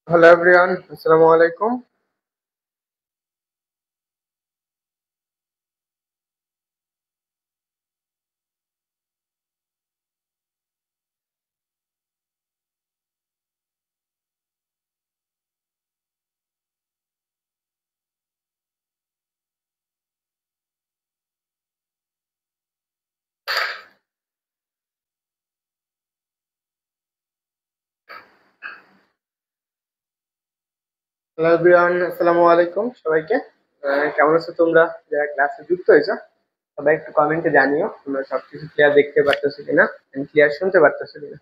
Hello everyone, আসসালামু আলাইকুম। Hello everyone, আসসালামু আলাইকুম সবাইকে। কেমন আছো তোমরা যারা ক্লাসে যুক্ত হয়েছো? সবাই একটু কমেন্টে জানিও তোমরা সবকিছু ক্লিয়ার দেখতে পারতেছো কিনা, ক্লিয়ার শুনতে পারতেছো কিনা।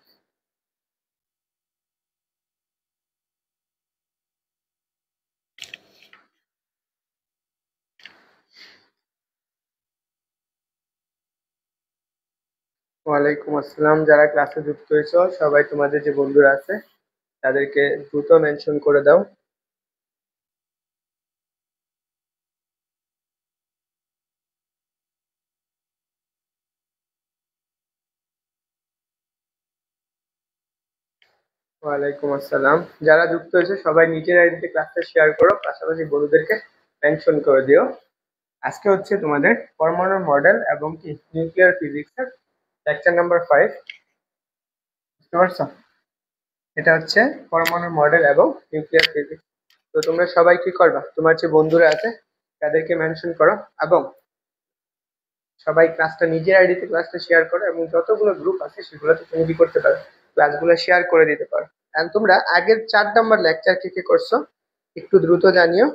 ওয়ালাইকুম আসসালাম। যারা ক্লাসে যুক্ত হয়েছো সবাই তোমাদের যে বন্ধুরা আছে তাদেরকে দ্রুত মেনশন করে দাও। ওয়ালাইকুম আসসালাম। যারা যুক্ত হয়েছে সবাই নিচের আইডিতে ক্লাসটা শেয়ার করো, পাশাপাশি বন্ধুদেরকে মেনশন করে দিও। আজকে হচ্ছে তোমাদের পরমাণুর মডেল এবং কি নিউক্লিয়ার ফিজিক্সের লেকচার নাম্বার 5। বুঝতে পারছো? এটা হচ্ছে পরমাণুর মডেল এবং নিউক্লিয়ার ফিজিক্স। তো তোমরা সবাই কি করবা, তোমার যে বন্ধুরা আছে তাদেরকে মেনশন করো এবং সবাই ক্লাসটা নিজের আইডিতে ক্লাসটা শেয়ার করো, এবং যতগুলো গ্রুপ আছে সেগুলোতে তুমি কি করতে পারো, ক্লাসগুলো শেয়ার করে দিতে পারো। এন্ড তোমরা আগের 4 নম্বর লেকচার কে কে করছো একটু দ্রুত জানিও,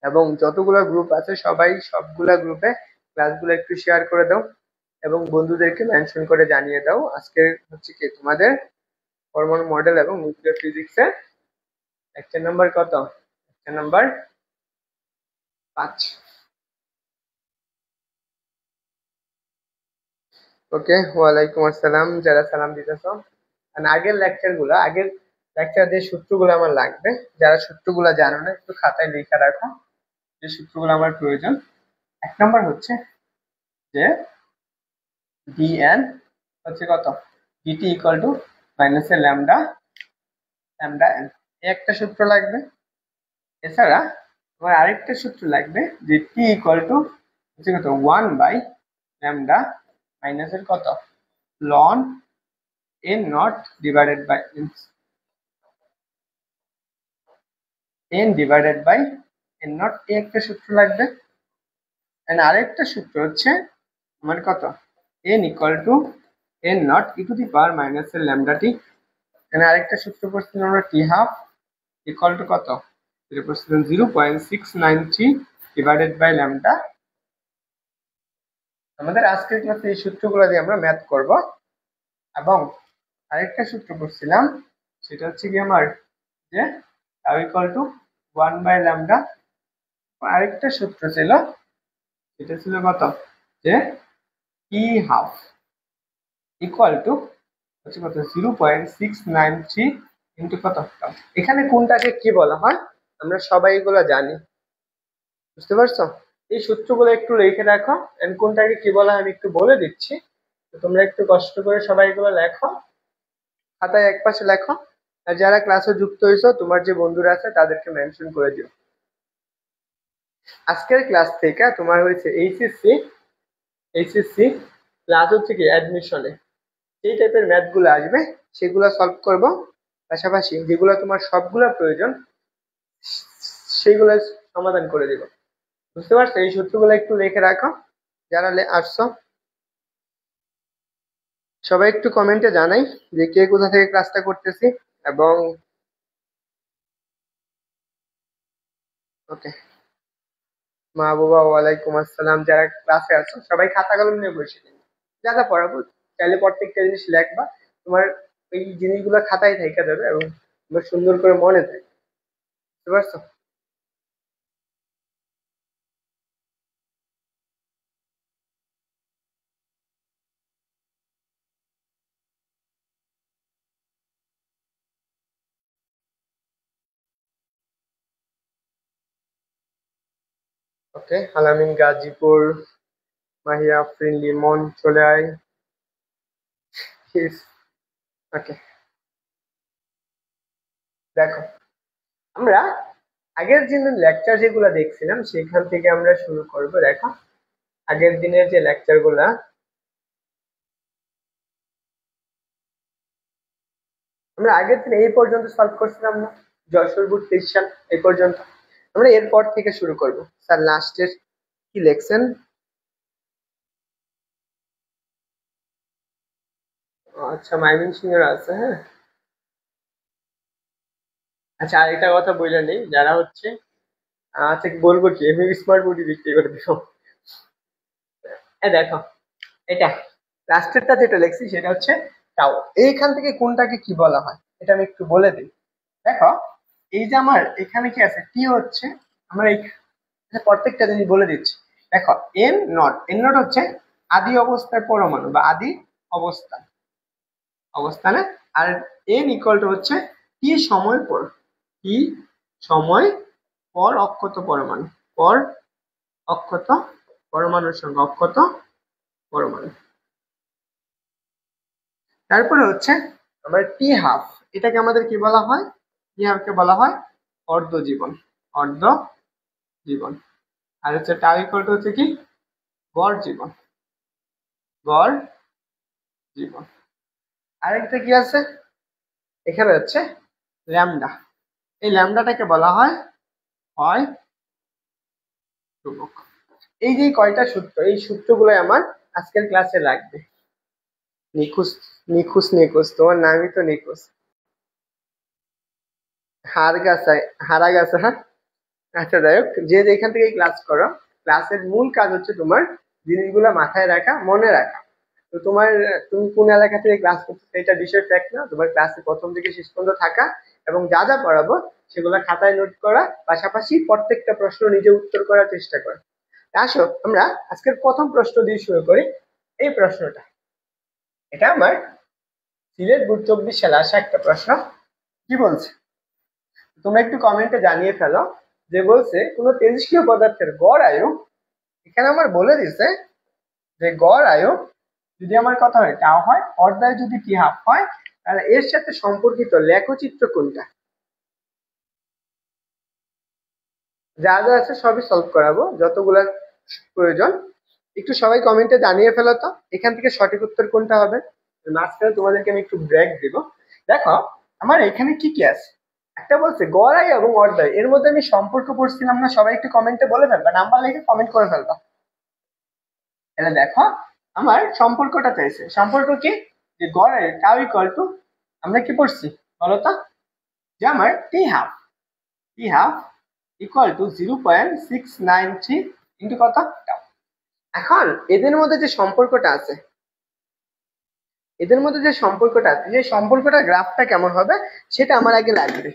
এবং যতগুলো গ্রুপ আছে সবাই সবগুলা গ্রুপে ক্লাসগুলো একটু শেয়ার করে দাও এবং বন্ধুদেরকে মেনশন করে জানিয়ে দাও। আজকে হচ্ছে কি তোমাদের পরমাণু মডেল এবং নিউক্লিয়ার ফিজিক্সের লেকচার নাম্বার কত? Lecture number 5। ওকে, ওয়ালাইকুম আসসালাম যারা সালাম দিতেছো। আগের লেকচারদের সূত্রগুলো আমার লাগবে। যারা সূত্রগুলো জানো না একটু খাতায় লিখে রাখো যে সূত্রগুলো আমার প্রয়োজন। 1 নম্বর হচ্ছে যে ডিএন হচ্ছে কত, d t equal to minus A lambda lambda N, একটা সূত্র লাগবে। এছাড়া আমার আরেকটা সূত্র লাগবে যে টি ইকুয়াল টু হচ্ছে কত, 1/ল্যামডা মাইনাস এর কত, ln N naught divided by N naught, এই একটা সূত্র লাগবে। এন্ড আরেকটা সূত্র হচ্ছে আমার কত, N equal to n naught e to the power minus এর ল্যামডা টি। এখানে আরেকটা সূত্র পড়ছিলাম আমরা, টি হাফ ইকুয়াল টু কত, এটা পড়ছিলাম 0.693 ডিভাইডেড বাই ল্যামডা। আমাদের আজকের ক্লাসে এই সূত্রগুলো দিয়ে আমরা ম্যাথ করব। এবং আরেকটা সূত্র পড়ছিলাম, সেটা হচ্ছে কি আমার যে টাউ ইকুয়াল টু 1/ল্যামডা। আরেকটা সূত্র ছিল, সেটা ছিল কত, যে টি হাফ ইকুয়াল টু হচ্ছে কত, 0.693 ইন্টু কত। এখানে কোনটাকে কি বলা হয় আমরা সবাই এগুলো জানি। বুঝতে পারছো? এই সূত্রগুলো একটু লিখে রাখো, এন্ড কোনটাকে কি বলা হয় আমি একটু বলে দিচ্ছি। তো তোমরা একটু কষ্ট করে সবাই এগুলো লেখো, খাতায় একপাশে লেখো। আর যারা ক্লাসে যুক্ত হয়েছো তোমার যে বন্ধুরা আছে তাদেরকে মেনশন করে দিও। আজকের ক্লাস থেকে তোমার হয়েছে এইচএসসি প্লাস হচ্ছে কি অ্যাডমিশনে এই টাইপের ম্যাথ গুলো আসবে, সেগুলো সলভ করব। পাশাপাশি যেগুলো তোমার সবগুলো প্রয়োজন সেগুলো সমাধান করে দিব। বুঝতে পারছো? এই সূত্রগুলো একটু লিখে রাখো যারা আসছো। সবাই একটু কমেন্টে জানাই যে কে কোথা থেকে ক্লাসটা করতেছি। এবং ওকে, মা বাবা ওয়ালাইকুম আসসালাম। যারা ক্লাসে আছো সবাই খাতা কলম নিয়ে বসে নিন, যা যা পড়াবো চাইলে প্রত্যেকটা জিনিস লেখবা। তোমার এই জিনিসগুলো খাতায় থেকে যাবে এবং তোমার সুন্দর করে মনে থাকে। বুঝতে পারছো? ওকে, আলামিন গাজীপুর, মাহিয়া আফরিন লিমন চলে আয়। ওকে, দেখো আমরা আগের দিনের লেকচার যেগুলো দেখছিলাম সেখান থেকে আমরা শুরু করব। দেখো আগের দিনের যে লেকচার গুলা, আমরা আগের দিন এই পর্যন্ত সলভ করছিলাম না, যশোর বোর্ড 23 সাল এই পর্যন্ত। আমরা এরপর থেকে শুরু করব। স্যার লাস্টের কি লেখছেন? আচ্ছা, ময়মনসিংহের আছে, হ্যাঁ। আচ্ছা, আরেকটা কথা বললেন নেই, যারা হচ্ছে আচ্ছা কি বলবো, কি আমি স্মার্ট বোর্ডই বিক্রি করে দিব। দেখো এটা লাস্টেরটা যেটা লিখছি সেটা হচ্ছে টাও। এইখান থেকে কোনটাকে কি বলা হয় এটা আমি একটু বলে দিই। দেখো এই যে আমার এখানে কি আছে, টি হচ্ছে আমার এই প্রত্যেকটা জিনিস বলে দিচ্ছি। দেখো এন নট হচ্ছে আদি অবস্থার পরমাণু বা আদি অবস্থান অবস্থানে, আর এন ইকুয়াল টু হচ্ছে টি সময় পর, টি সময় পর অক্ষত পরমাণু, পর অক্ষত পরমাণুর সংখ্যা, অক্ষত পরমাণু। তারপরে হচ্ছে আমার টি হাফ, এটাকে আমাদের কি বলা হয়? টি হাফকে বলা হয় অর্ধ জীবন, অর্ধ জীবন। আর হচ্ছে টাউ ইকুয়াল টু হচ্ছে কি গড় জীবন, গড় জীবন। আরেকটা কি আছে এখানে হচ্ছে ল্যামডা, এই ল্যামডাটাকে বলা হয় হয় ধ্রুবক। এই যে কয়টা সূত্র, এই সূত্রগুলো আমার আজকের ক্লাসে লাগবে। নিখুঁজ নিখুঁজ নিখুঁজ, তোমার নামই তো নিখুঁজ। হারা গেছে, হ্যাঁ। আচ্ছা যাই হোক, যে যেখান থেকে ক্লাস করো, ক্লাসের মূল কাজ হচ্ছে তোমার জিনিসগুলো মাথায় রাখা, মনে রাখা। তো তুমি কোন এলাকা থেকে ক্লাস করছো সেটা বিষয় ফ্যাক্ট না, তোমার ক্লাসে প্রথম থেকে শেষ পর্যন্ত থাকা এবং যা যা পড়াবো সেগুলো খাতায় নোট করা, পাশাপাশি প্রত্যেকটা প্রশ্ন নিজে উত্তর করার চেষ্টা করা। আসো আমরা আজকের প্রথম প্রশ্ন দিয়ে শুরু করি। এই প্রশ্নটা, এটা আমার সিলেট বোর্ড 24 সালে আসা একটা প্রশ্ন। কি বলছে তোমরা একটু কমেন্টে জানিয়ে ফেলো। যে বলছে কোন তেজস্ক্রিয় পদার্থের গড় আয়ু, এখানে আমার বলে দিছে যে গড় আয়ু যদি আমার কথা হয় টাও হয়, অর্ধায় যদি টি হাফ হয়, তাহলে এর সাথে সম্পর্কিত লেখচিত্র কোনটা? যা যা আছে সবই সলভ করাবো, যতগুলা প্রয়োজন। একটু সবাই কমেন্টে জানিয়ে ফেলো তো এখান থেকে সঠিক উত্তর কোনটা হবে। মাঝখানে তোমাদেরকে আমি একটু ব্রেক দিব। দেখো আমার এখানে কি কি আছে, একটা বলছে গড় আয়ু এবং অর্ধায়, এর মধ্যে আমি সম্পর্ক পড়ছিলাম না, সবাই একটু কমেন্টে বলে ফেলবা, নাম্বার লিখে কমেন্ট করে ফেলবা। তাহলে দেখো আমার সম্পর্কটা চাইছে, সম্পর্ক কি? যে গড় আয়ু টাও ইকুয়াল টু, আমরা কি পড়ছি বলতো, যে আমার টি হাফ ইকুয়াল টু 0.693 ইন্টু কত টাও। এখন এদের মধ্যে যে সম্পর্কটা আছে, সেই সম্পর্কটার গ্রাফটা কেমন হবে সেটা আমার আগে লাগবে।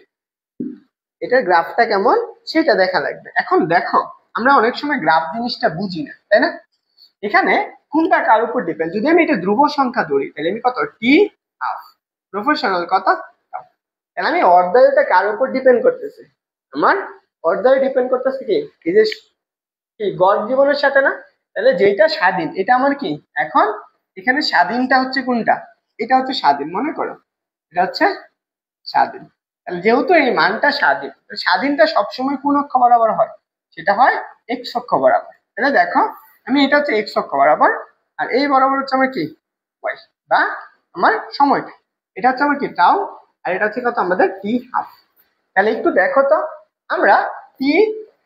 এটার গ্রাফটা কেমন সেটা দেখা লাগবে। এখন দেখো আমরা অনেক সময় গ্রাফ জিনিসটা বুঝি না, তাই না? এখানে কোনটা কার উপর ডিপেন্ড, যদি আমি এটা ধ্রুব সংখ্যা ধরি তাহলে আমি কত টি হাফ, প্রফেশনাল কত, তাহলে আমি অর্ধায়ুটা কার উপর ডিপেন্ড করতেছে, আমার অর্ধায়ু ডিপেন্ড করতেছে কি এই যে কি গড় জীবনের সাথে না। তাহলে যেটা স্বাধীন এটা আমার কি, এখন এখানে স্বাধীনটা হচ্ছে কোনটা, এটা হচ্ছে স্বাধীন, মনে করো এটা হচ্ছে স্বাধীন। তাহলে যেহেতু এই মানটা স্বাধীন, স্বাধীনটা সবসময় কোন অক্ষ বরাবর হয়, সেটা হয় এক্স অক্ষ বরাবর। তাহলে দেখো আমি এটা হচ্ছে এক্স অক্ষ বরাবর, আর এই বরাবর হচ্ছে আমার কি ওয়াই বা আমার সময়টা, এটা হচ্ছে আমার কি টাও, আর এটা হচ্ছে কত আমাদের টি হাফ। তাহলে একটু দেখো তো আমরা টি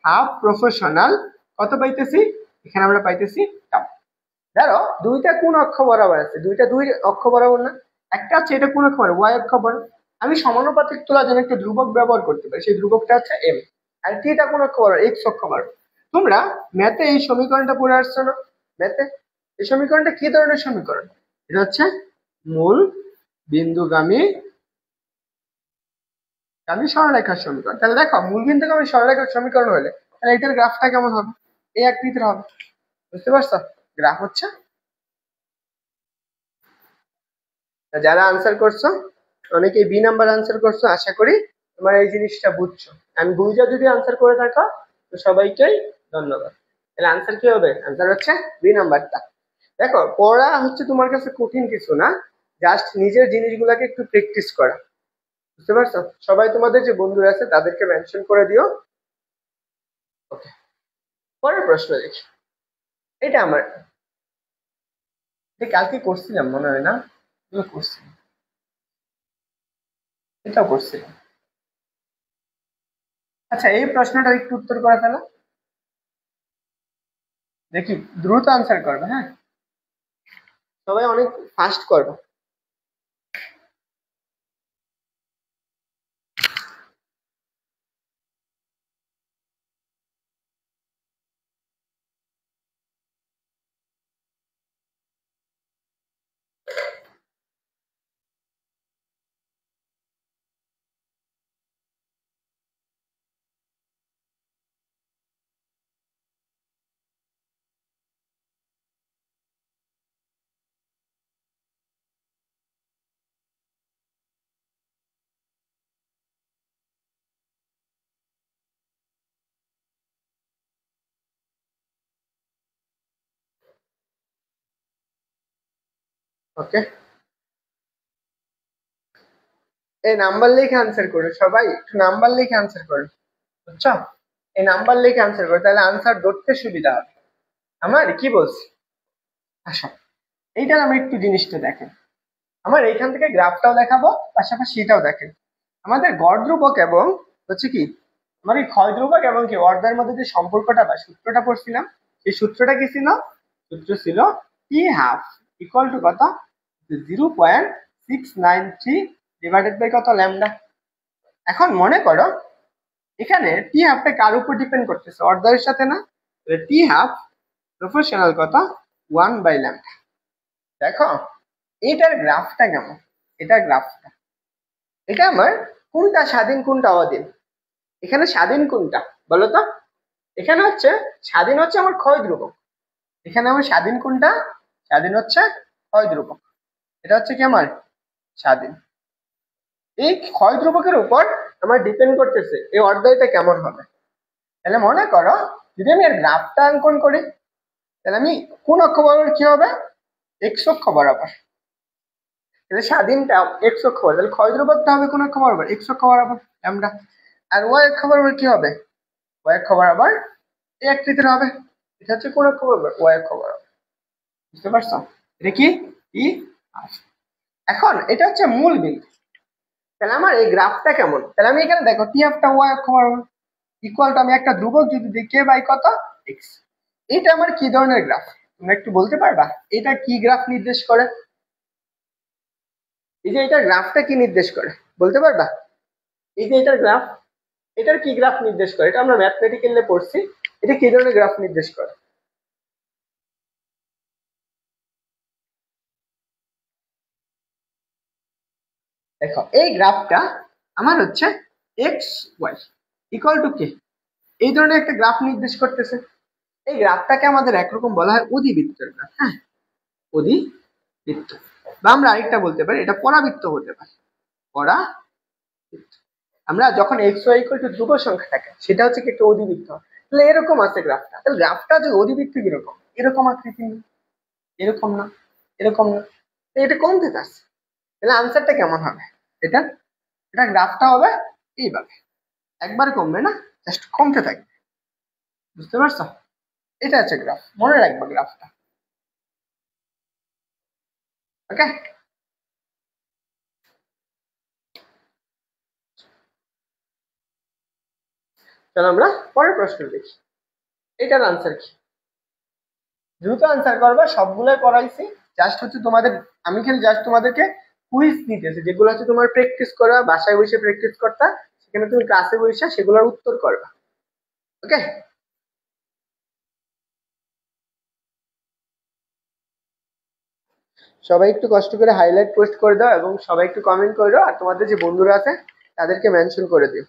হাফ প্রফেশনাল কত পাইতেছি, এখানে আমরা পাইতেছি টাও। ধরো দুইটা কোন অক্ষ বরাবর আছে, দুইটা দুই অক্ষ বরাবর না, একটা আছে এটা কোন অক্ষ বরাবর ওয়াই অক্ষ বরাবর। আমি সমানুপাতিক তোলার জন্য একটা ধ্রুবক ব্যবহার করতে পারি, সেই ধ্রুবকটা হচ্ছে এম। আর টিটা কোন অক্ষ বরাবর, এক্স অক্ষ বরাবর। তোমরা ম্যাথে এই সমীকরণটা পড়ে আসছো না? ম্যাথে এই সমীকরণটা কি ধরনের সমীকরণ? এটা হচ্ছে মূল বিন্দুগামী সরলরেখার সমীকরণ। তাহলে দেখো মূল বিন্দুগামী সরলরেখার সমীকরণ হলে তাহলে এটার গ্রাফটা কেমন হবে, এই আকৃতির হবে। বুঝতে পারছো? গ্রাফ হচ্ছে, যারা আনসার করছো অনেকেই বি নাম্বার আনসার করছো, আশা করি তোমার এই জিনিসটা বুঝছো। আমি বুঝা যদি আনসার করে থাকো তো সবাইকেই ধন্যবাদ। তাহলে আনসার কি হবে? আনসার হচ্ছে বি নাম্বারটা। দেখো পড়া হচ্ছে তোমার কাছে কঠিন কিছু না, জাস্ট নিজের জিনিসগুলোকে একটু প্র্যাকটিস করা। বুঝতে পারছো? সবাই তোমাদের যে বন্ধুরা আছে তাদেরকে মেনশন করে দিও। ওকে, পরের প্রশ্ন দেখি। এটা আমার, এটা কালকে করছিলাম মনে হয় না? এগুলো করছিলাম, এটাও করছিলাম। আচ্ছা, এই প্রশ্নটার একটু উত্তর করে ফেলো দেখি, দ্রুত আনসার করবে, হ্যাঁ? সবাই অনেক ফাস্ট করবে। ওকে, এই নাম্বার লিখে আনসার করো, সবাই একটু নাম্বার লিখে আনসার করো, বুঝছো? এই নাম্বার লিখে আনসার করো, তাহলে আনসার ধরতে সুবিধা হবে। আমার কি বলছি, আসো এইটার আমি একটু জিনিসটা দেখেন। আমার এইখান থেকে গ্রাফটাও দেখাবো, পাশাপাশি এটাও দেখেন। আমাদের গড় ধ্রুবক এবং হচ্ছে কি আমার এই ক্ষয় ধ্রুবক এবং কি অর্ধের মধ্যে যে সম্পর্কটা বা সূত্রটা পড়ছিলাম, সেই সূত্রটা কি ছিল? সূত্র ছিল টি হাফ ইকুয়াল টু কত? 0.693 ডিভাইডেড বাই কত? ল্যামডা। এখন মনে করো এখানে টি হাফটা কার উপর ডিপেন্ড করতেছে? অর্ধের সাথে না? টি হাফ প্রফেশনাল কত? 1/ল্যামডা। দেখো এটার গ্রাফটা কেমন, এটার গ্রাফটা, এটা আমার কোনটা স্বাধীন কোনটা অধীন? এখানে স্বাধীন কোনটা বলো তো? এখানে হচ্ছে স্বাধীন হচ্ছে আমার ক্ষয় ধ্রুবক। এখানে আমার স্বাধীন কোনটা? স্বাধীন হচ্ছে ক্ষয় ধ্রুবক। এটা হচ্ছে কি আমার স্বাধীন। এই ক্ষয় ধ্রুবকের উপর আমার ডিপেন্ড করতেছে এই অর্ধয়টা কেমন হবে। তাহলে মনে করো যদি আমি এর গ্রাফটা অঙ্কন করি, তাহলে আমি কোন অক্ষ বরাবর কি হবে? এক্স অক্ষ বরাবর। তাহলে স্বাধীনটা এক্স অক্ষ বরাবর, তাহলে ক্ষয় ধ্রুবকটা হবে কোন অক্ষ বরাবর? এক্স অক্ষ বরাবর আমরা। আর ওয়াই অক্ষ বরাবর কি হবে? ওয়াই অক্ষ বরাবর এই আকৃতির হবে। এটা হচ্ছে কোন অক্ষ বরাবর? ওয়াই অক্ষ বরাবর। বুঝতে পারছো? এটা কি ই আর। এখন এটা হচ্ছে মূল বিন্দু। তাহলে আমার এই গ্রাফটা কেমন? তাহলে আমি এখানে দেখো টি অফটা ওয়াই অক্ষ বরাবর ইকুয়াল টু আমি একটা ধ্রুবক যদি দিই কে বাই কত? এক্স। এটা আমার কি ধরনের গ্রাফ তোমরা একটু বলতে পারবা? এটা কি গ্রাফ নির্দেশ করে? এই যে এটার গ্রাফটা কি নির্দেশ করে বলতে পারবা? এই যে এটার গ্রাফ, এটার কি গ্রাফ নির্দেশ করে? এটা আমরা ম্যাথমেটিক্যালে পড়ছি। এটা কি ধরনের গ্রাফ নির্দেশ করে? দেখো এই গ্রাফটা আমার হচ্ছে এক্স ওয়াই ইকুয়াল টু কে, এই ধরনের একটা গ্রাফ নির্দেশ করতেছে। এই গ্রাফটাকে আমাদের একরকম বলা হয় অধিবৃত্তের গ্রাফ, হ্যাঁ? অধিবৃত্ত, বা আমরা আরেকটা বলতে পারি এটা পরাবৃত্ত হতে পারে। পরাবৃত্ত। আমরা যখন এক্স ওয়াই ইকুয়াল টু ধ্রুব সংখ্যা থাকে সেটা হচ্ছে কি একটা অধিবৃত্ত। তাহলে এরকম আছে গ্রাফটা, তাহলে গ্রাফটা যে অধিবৃত্ত কিরকম? এরকম আকৃতি না, এরকম না, এরকম না, তো এটা কম থেকে আসছে। তাহলে আনসারটা কেমন হবে? এটা এটা গ্রাফটা হবে এইভাবে, একবার কমবে না, জাস্ট কমতে থাকবে। বুঝতে পারছো? এটা হচ্ছে গ্রাফ, মনে রাখবা গ্রাফটা। ওকে, চলো আমরা পরের প্রশ্ন দেখি। এটার আনসার কি? দ্রুত আনসার করবা, সবগুলোই পড়াইছি। জাস্ট হচ্ছে তোমাদের, আমি খালি জাস্ট তোমাদেরকে কুইজ দিতেছি, যেগুলো হচ্ছে তোমার প্র্যাকটিস করা, বাসায় বসে প্র্যাকটিস করতা, সেখানে তুমি ক্লাসে বসে সেগুলোর উত্তর করবা। ওকে, সবাই একটু কষ্ট করে হাইলাইট পোস্ট করে দাও এবং সবাই একটু কমেন্ট করে দাও, আর তোমাদের যে বন্ধুরা আছে তাদেরকে মেনশন করে দিও।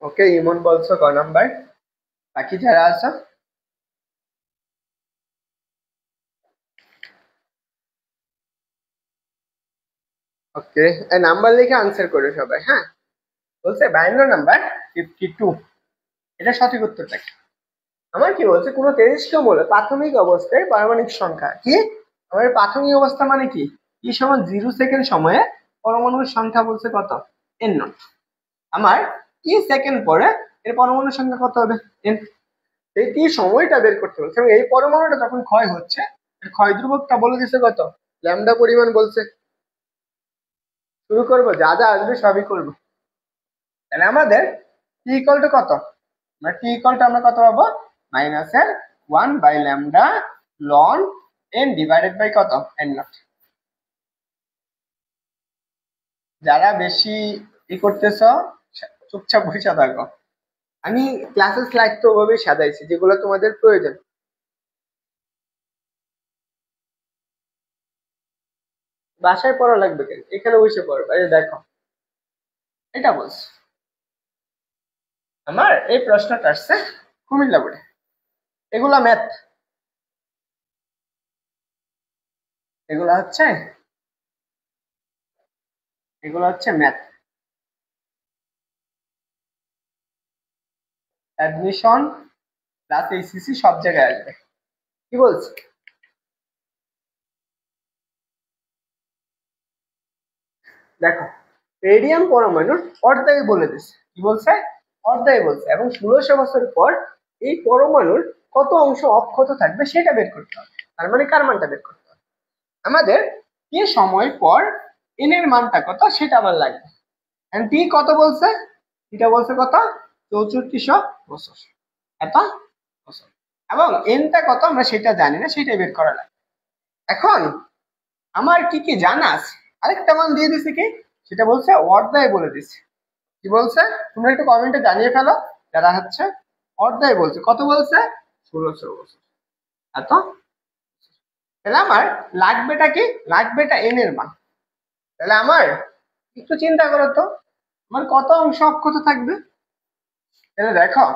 ওকে, ইমন বলছো ক নাম্বার? বাকি যারা আছো ওকে, নাম্বার লিখে আনসার করো সবাই। হ্যাঁ, বলছে 52 নাম্বার 52, এটা সঠিক উত্তরটা কি? আমার কি বলছে, কোনো তেজস্ক্রিয় মৌল প্রাথমিক অবস্থায় পারমাণবিক সংখ্যা কি? আমাদের প্রাথমিক অবস্থা মানে কি? টি সমান 0 সেকেন্ড সময়ে পরমাণুর সংখ্যা বলছে কত? N not. আমার টি সেকেন্ড পরে এর পরমাণুর সংখ্যা কত হবে? এন। এই টি সময়টা বের করতে বলছে, এবং এই পরমাণুটা যখন ক্ষয় হচ্ছে এর ক্ষয় ধ্রুবকটা বলে দিছে কত? ল্যামডা পরিমাণ বলছে। শুরু করবো, যা যা আসবে সবই করবো। তাহলে আমাদের টি ইকুয়াল টু কত? আমরা টি ইকুয়াল টু আমরা কত পাবো? মাইনাসের 1/λ লন এন ডিভাইডেড বাই কত? N not. যারা বেশি করতেছ চুপচাপ বসে থাকো। আমি ক্লাসের স্লাইড তো ওভাবেই সাজাইছি যেগুলো তোমাদের প্রয়োজন। বাসায় পড়া লাগবে কেন, এখানে বসে পড়ো। এই দেখো, এটা বলছি। আমার এই প্রশ্নটা আসছে কুমিল্লা বোর্ডে। এগুলা ম্যাথ, এগুলা হচ্ছে ম্যাথ। অ্যাডমিশন প্লাস এইচএসসি সব জায়গায় আসবে। কি বলছে? দেখো, রেডিয়াম পরমাণুর অর্ধায় বলে দিচ্ছে। কি বলছে? অর্ধায় বলছে, এবং 1600 বছর পর এই পরমাণুর কত অংশ অক্ষত থাকবে সেটা বের করতে হবে। তার মানে কার মানটা বের করতে হবে আমাদের? কি সময় পর এন এর মানটা কত সেটা আমার লাগবে। টি কত বলছে? এটা বলছে কত? 6400 বছর, এত বছর। এবং এনটা কত আমরা সেটা জানি না, সেটাই বের করা লাগবে। এখন আমার কি কি জানা আছে? আরেকটা মান দিয়ে দিছে কি, সেটা বলছে অর্ধায় বলে দিছে। কি বলছে তোমরা একটু কমেন্টে জানিয়ে ফেলো যারা হচ্ছে অর্ধায় বলছে। কত বলছে? 1600 বছর, এত। তাহলে আমার লাগবেটা কি? লাগবেটা এন এর মান। তাহলে আমার একটু চিন্তা করো তো, আমার কত অংশ অক্ষত থাকবে? তাহলে দেখো,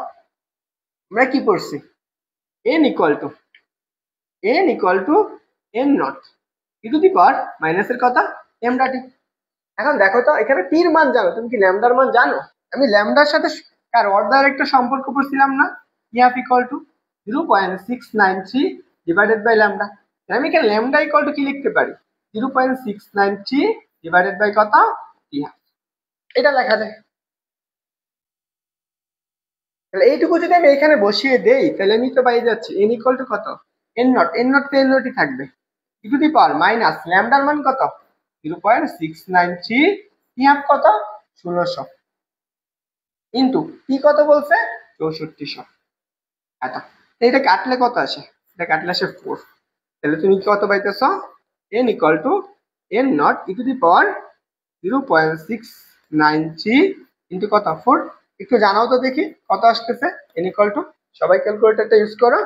আমরা কি করছি? N equal to n naught e to the power মাইনাসের কথা ল্যামডা টি। এখন দেখো তো, এখানে টির মান জানো, তুমি কি ল্যামডার মান জানো? আমি ল্যামডার সাথে কার অর্ধার একটা সম্পর্ক করছিলাম না? E F equal to 0.693 divided by lambda. আমি এখানে ল্যামডা ইকুয়াল টু কি লিখতে পারি? 0.693 ডিভাইডেড বাই কত? ইএফ। এটা লেখা যায়। তাহলে এইটুকু যদি আমি এখানে বসিয়ে দেই তাহলে আমি তো পাই যাচ্ছি এন ইকুয়াল টু কত? N not. এন নট তো এন নটই থাকবে। E to the power minus ল্যামডার মান কত? 0.693 ইহাফ কত? 1600 ইন্টু টি কত বলছে? 6400, এত। এটা কাটলে কত আসে? এটা কাটলে আসে 4। তাহলে তুমি কত পাইতেছ? N equal to n naught e to the power 0.693 into কত? 4। একটু জানাও তো দেখি কত আসতেছে এন ইকুয়াল টু। সবাই ক্যালকুলেটরটা ইউজ করো।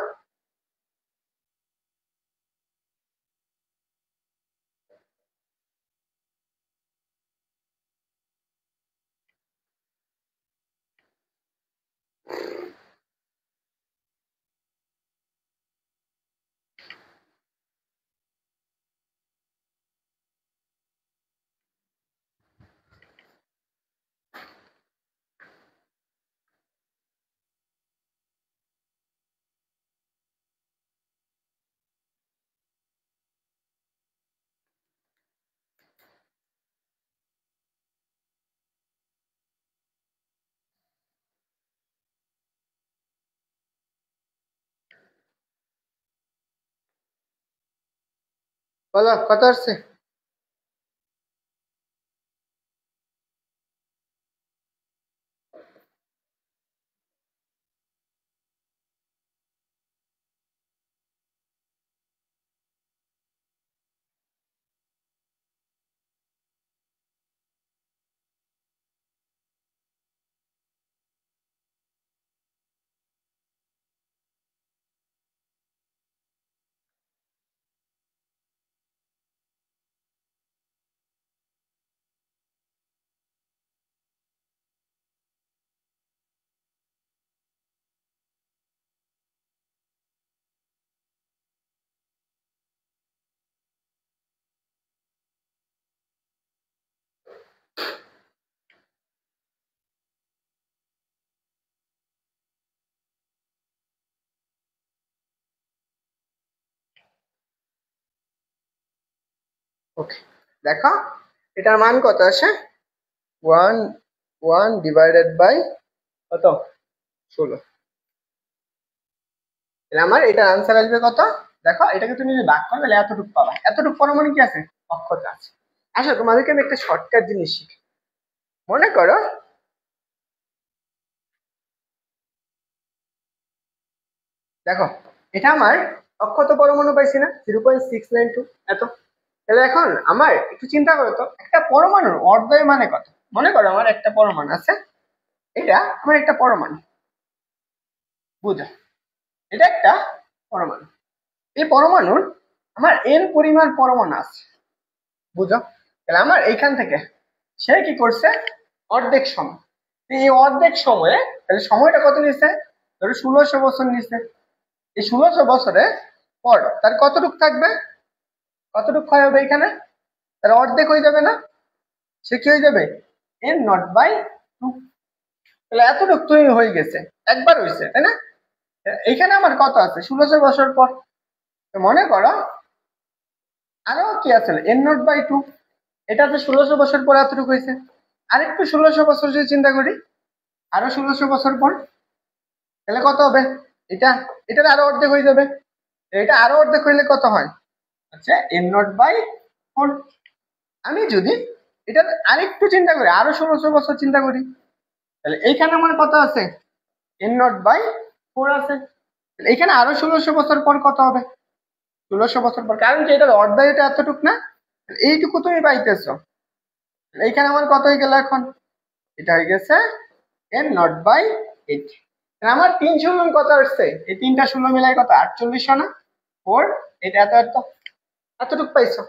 বলো কত আসছে? ওকে, দেখো এটার মান কত আসে, 1 ডিভাইডেড বাই কত, 16। তাহলে আমার এটার আনসার আসবে কত, দেখো এটাকে তুমি যদি ভাগ করো তাহলে এতটুকু পাবা। এতটুকু পরমাণু কি আছে, অক্ষতা আছে। আসো তোমাদেরকে আমি একটা শর্টকাট জিনিস শিখি। মনে করো দেখো এটা আমার অক্ষত পরমাণু পাইছি না, 0.692 এত। তাহলে এখন আমার একটু চিন্তা করো তো, একটা পরমাণুর অর্ধের মানে কত। মনে করো আমার একটা পরমাণু আছে, এটা আমার একটা পরমাণু, বুঝো এটা একটা পরমাণু। এই পরমাণুর আমার এন পরিমাণ পরমাণু আছে, বুঝো। তাহলে আমার এইখান থেকে সে কি করছে, অর্ধেক সময়। এই অর্ধেক সময়ে তাহলে সময়টা কত নিচ্ছে, ধরো 1600 বছর নিচ্ছে। এই 1600 বছরে পর তার কতটুক থাকবে, কতটুক ক্ষয় হবে এখানে, তার অর্ধেক হয়ে যাবে না, সে কি হয়ে যাবে, এন নট বাই 2। তাহলে এতটুক তুমি হয়ে গেছে, একবার হয়েছে, তাই না। এইখানে আমার কত আছে, 1600 বছর পর। মনে করো আরো কি আছে, এন নট বাই 2, এটা তো 1600 বছর পর এতটুকু হয়েছে। আরেকটু 1600 বছর যদি চিন্তা করি, আরো 1600 বছর পর, তাহলে কত হবে, এটা এটার আরো অর্ধেক হয়ে যাবে। এটা আরো অর্ধেক হইলে কত হয়, আচ্ছা এন নট বাই 4। আমি যদি এটার আরেকটু চিন্তা করি, আরো 1600 বছর চিন্তা করি, তাহলে এইখানে আমার কত আছে, এন নট বাই 4 আছে। তাহলে এখানে আরো 1600 বছর পর কত হবে, 1600 বছর পর, কারণ কি এটার অর্ধেক এটা এতটুক না, এইটুকু তুমি পাইতেছো। এইখানে আমার কত হয়ে গেল এখন, এটা হয়ে গেছে এন নট বাই 8। আমার 3 ষোলো কত আসছে, এই 3টা 16 মিলাই কত, 48 না 4, এটা এত এত এতটুকু পাইছো।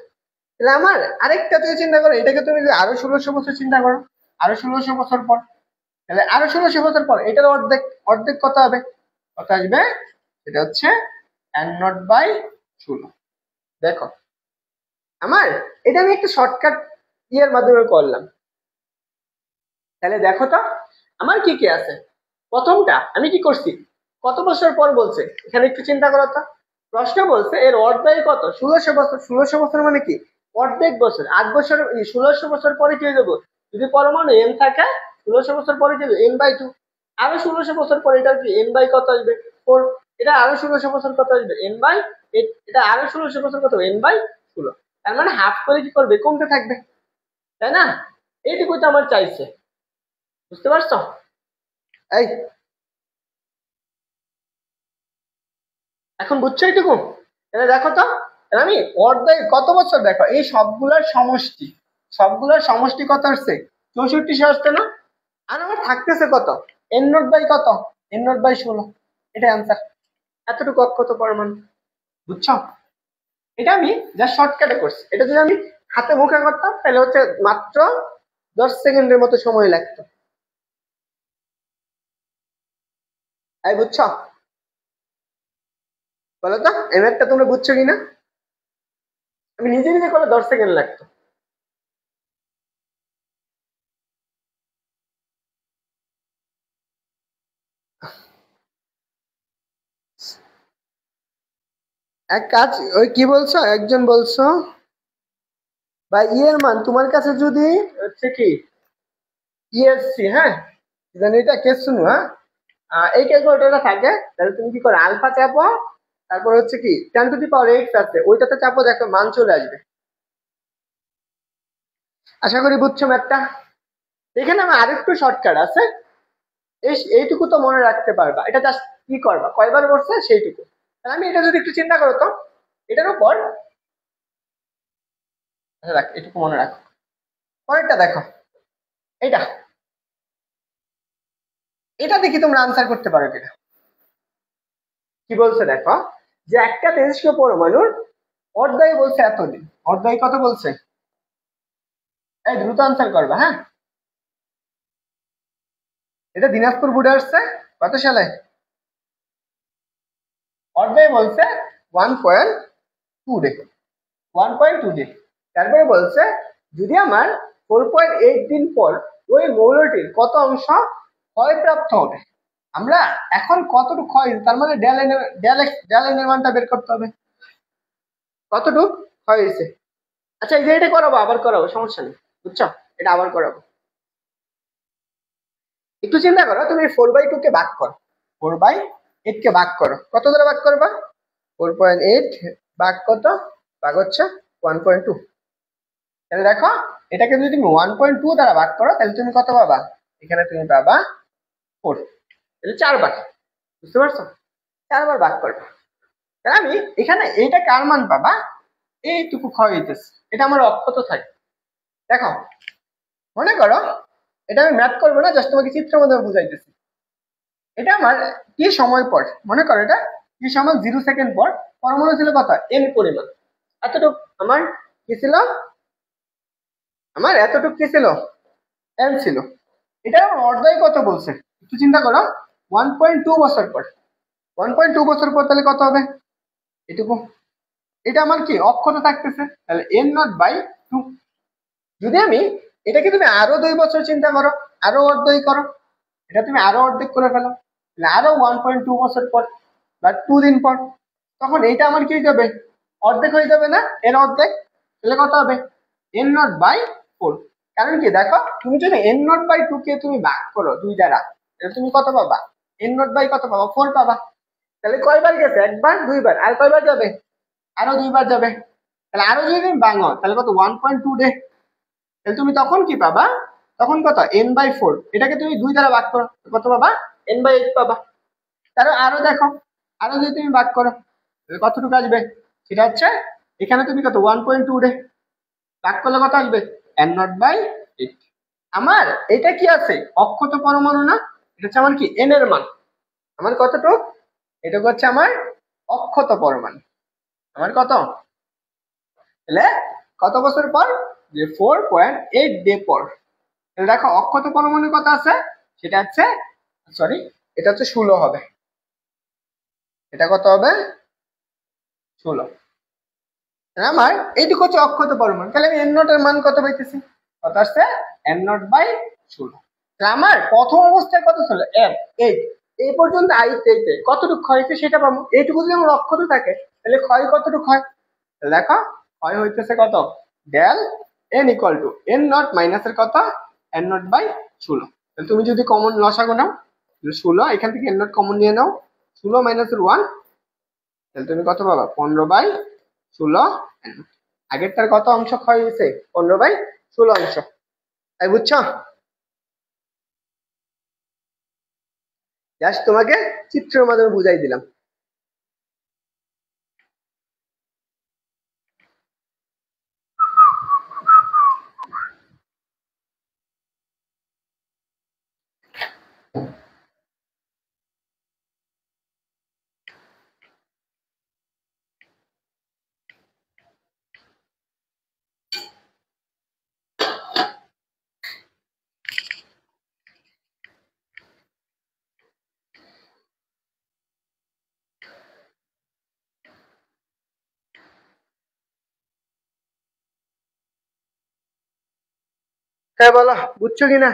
তাহলে আমার আরেকটা তুমি চিন্তা করো, এটাকে তুমি যদি আরো 1600 বছর চিন্তা করো, আরো 1600 বছর পর, তাহলে আরো 1600 বছর পর এটার অর্ধেক, অর্ধেক কত হবে, কত আসবে, এটা হচ্ছে এন নট বাই 16। দেখো আমার এটা আমি একটা শর্টকাট ইয়ের মাধ্যমে করলাম। তাহলে দেখো তো আমার কি কি আছে, প্রথমটা আমি কি করছি, কত বছর পর বলছে, এখানে একটু চিন্তা করো তো। প্রশ্ন বলছে এর অর্ধেক কত, 1600 বছর। 1600 বছর মানে কি, অর্ধেক বছর, 8 বছর, 1600 বছর পরে কি হয়ে যাবো, যদি পরমাণু এন থাকে 1600 বছর পরে কি এন বাই 2। আরো 1600 বছর পরে এটা কি এন বাই কত আসবে, 4। এটা আরো 1600 বছর কত আসবে, এন বাই 8। এটা আরো 1600 বছর কত, এন বাই 16। তার মানে হাফ করে কি করবে, কমতে থাকবে, তাই না। এইটুকুই তো আমার চাইছে, বুঝতে পারছো। এই এখন বুঝছো এইটুকু, তাহলে দেখো তো, তাহলে আমি অর্ধেক কত বছর, দেখো এই সবগুলোর সমষ্টি, সবগুলোর সমষ্টি কত আসছে, 64 আসছে না। আর আমার থাকতেছে কত, এন নট বাই কত, এন নট বাই 16। এটা অ্যান্সার, এতটুকু অক্ষত পরমাণু, বুঝছো। এটা আমি যা শর্টকাটে করছি, এটা যদি আমি হাতে মুখে করতাম তাহলে হচ্ছে মাত্র 10 সেকেন্ডের মতো সময় লাগতো। এই বুঝছো, বলো তো এই ম্যাথটা তোমরা বুঝছো কিনা, আমি নিজে নিজে করলে 10 সেকেন্ড লাগতো। এক কাজ, ওই কি বলছো, একজন বলছো বা ইয়ের মান তোমার কাছে যদি হচ্ছে কি ইএসসি, হ্যাঁ জানি এটা কেস শুনো, হ্যাঁ এই ক্যালকুলেটরটা থাকে, তাহলে তুমি কি করো, আলফা চাপো, তারপর হচ্ছে কি 10⁸ আছে ওইটাতে চাপো, দেখো মান চলে আসবে। আশা করি বুঝছো ম্যাথটা। এখানে আমার আরেকটু শর্টকাট আছে, এইটুকু তো মনে রাখতে পারবা, এটা জাস্ট কি করবা, কয়বার বলছে সেইটুকু। তাহলে আমি এটা যদি একটু চিন্তা করো তো, এটার উপর, আচ্ছা রাখ এটুকু মনে রাখো। পরেরটা দেখো, এটা এটা দেখি তোমরা আনসার করতে পারো কিনা। কি বলছে দেখো, যে একটা তেজস্ক্রিয় পরমাণুর অর্ধয় বলছে এতদিন, অর্ধয় কত বলছে, এই দ্রুত আনসার করবে, হ্যাঁ। এটা দিনাজপুর বোর্ডে আসছে কত সালে, অর্ধয় বলছে 1.2 ডে, 1.2 ডে। তারপরে বলছে যদি আমার 4.8 দিন পর ওই মৌলটির কত অংশ ক্ষয়প্রাপ্ত হবে, আমরা এখন কতটুকু ক্ষয়, তার মানে del N, del x, del N এর মানটা বের করতে হবে, কতটুকু ক্ষয় হয়েছে। আচ্ছা, এই যে এটা করাবো, আবার করাবো, সমস্যা নেই, বুঝছো? এটা আবার করাবো। একটু চিন্তা করো, তুমি 4/2 কে ভাগ করো, 4/8 কে ভাগ করো, কত দ্বারা ভাগ করবা? 4.8 ভাগ কত? ভাগ হচ্ছে 1.2। তাহলে দেখো, এটাকে যদি তুমি 1.2 দ্বারা ভাগ করো, তাহলে তুমি কত পাবা? এখানে তুমি পাবা 4। তাহলে 4 বার, বুঝতে পারছো? 4 বার ভাগ করবে। তাহলে আমি এখানে এইটা কার মান পাবা? এইটুকু ক্ষয় হইতেছে, এটা আমার অক্ষত থাকে। দেখো, মনে করো, এটা আমি ম্যাথ করবো না, জাস্ট তোমাকে চিত্রের মাধ্যমে বুঝাইতেছি। এটা আমার কি সময় পর, মনে করো এটা কি সময় 0 সেকেন্ড পর পরমাণু ছিল কত? n পরিমাণ। এতটুক আমার কি ছিল? আমার এতটুক কি ছিল? n ছিল। এটা আমার অর্ধেক কত বলছে, একটু চিন্তা করো। 1.2 বছর পর, 1.2 বছর পর তাহলে কত হবে? এটুকু। এটা আমার কি অক্ষত থাকতেছে, তাহলে n0/2। যদি আমি এটাকে তুমি আরো 2 বছর চিন্তা করো, আরো অর্ধেক করো, এটা তুমি আরো অর্ধেক করে ফেলো, আরো 1.2 বছর পর বা 2 দিন পর, তখন এইটা আমার কি হয়ে যাবে? অর্ধেক হয়ে যাবে না? এর অর্ধেক। তাহলে কত হবে? n0/4। কারণ কি দেখো, তুমি যদি n0/2 কে তুমি ভাগ করো 2 দ্বারা, তাহলে তুমি কত পাবা? n0 কত পাবা? 4 পাবা। তাহলে কয়বার গেছে? একবার, 2 বার, আর কয়বার যাবে? আরো 2 বার যাবে। তাহলে আরো যদি তুমি ভাঙো, তাহলে কত? 1.2 ডে। তাহলে তুমি তখন কি পাবা? তখন কত? n/4। এটাকে তুমি 2 দ্বারা ভাগ করো, কত পাবা? n/8 পাবা। তারও আরো দেখো, আরো যদি তুমি ভাগ করো, তাহলে কতটুকু আসবে? সেটা হচ্ছে এখানে তুমি কত? 1.2 ডে ভাগ করলে কত আসবে? n0/8। আমার এটা কি আছে? অক্ষত পরমাণু না? এটা হচ্ছে আমার কি n এর মান। আমার কতটুকু? এটা হচ্ছে আমার অক্ষত পরমাণু। আমার কত? তাহলে কত বছর পর? যে 4.8 ডে পর। তাহলে দেখো, অক্ষত পরমাণু কত আছে? সেটা হচ্ছে, সরি, এটা হচ্ছে 16 হবে। এটা কত হবে? 16। আমার এইটুকু হচ্ছে অক্ষত পরমাণু। তাহলে আমি n0 এর মান কত পাইতেছি? কত আসছে? n0/16। আমার প্রথম অবস্থায় কত ছিল? 8। এই পর্যন্ত এইতে কতটুকু ক্ষয় হয়েছে সেটা পাবো। এইটুকু যদি আমার অক্ষত থাকে, তাহলে ক্ষয় কতটুকু হয়? দেখো, ক্ষয় হইতেছে কত? Del n equal two n0 মাইনাসের কত? n0/16। তাহলে তুমি যদি কমন লসাগু নাও, 16, এখান থেকে n0 কমন নিয়ে নাও, 16 মাইনাসের 1, তাহলে তুমি কত পাবা? 15/16। আগেরটার কত অংশ ক্ষয় হয়েছে? 15/16 অংশ। তাই বুঝছো? জাস্ট তোমাকে চিত্রের মাধ্যমে বুঝাই দিলাম। হ্যাঁ বলো, বুঝছো কিনা?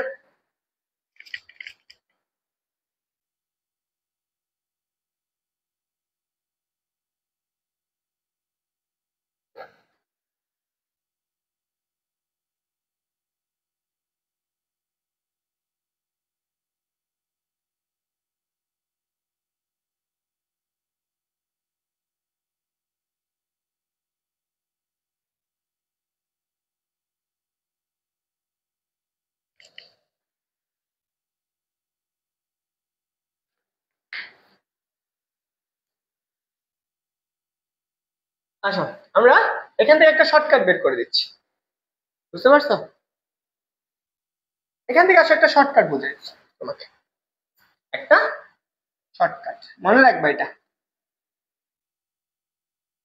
আসো, আমরা এখান থেকে একটা শর্টকাট বের করে দিচ্ছি, বুঝতে পারছো? এখান থেকে আসো, একটা শর্টকাট বুঝে দিচ্ছি তোমাকে। একটা শর্টকাট মনে রাখবে, এটা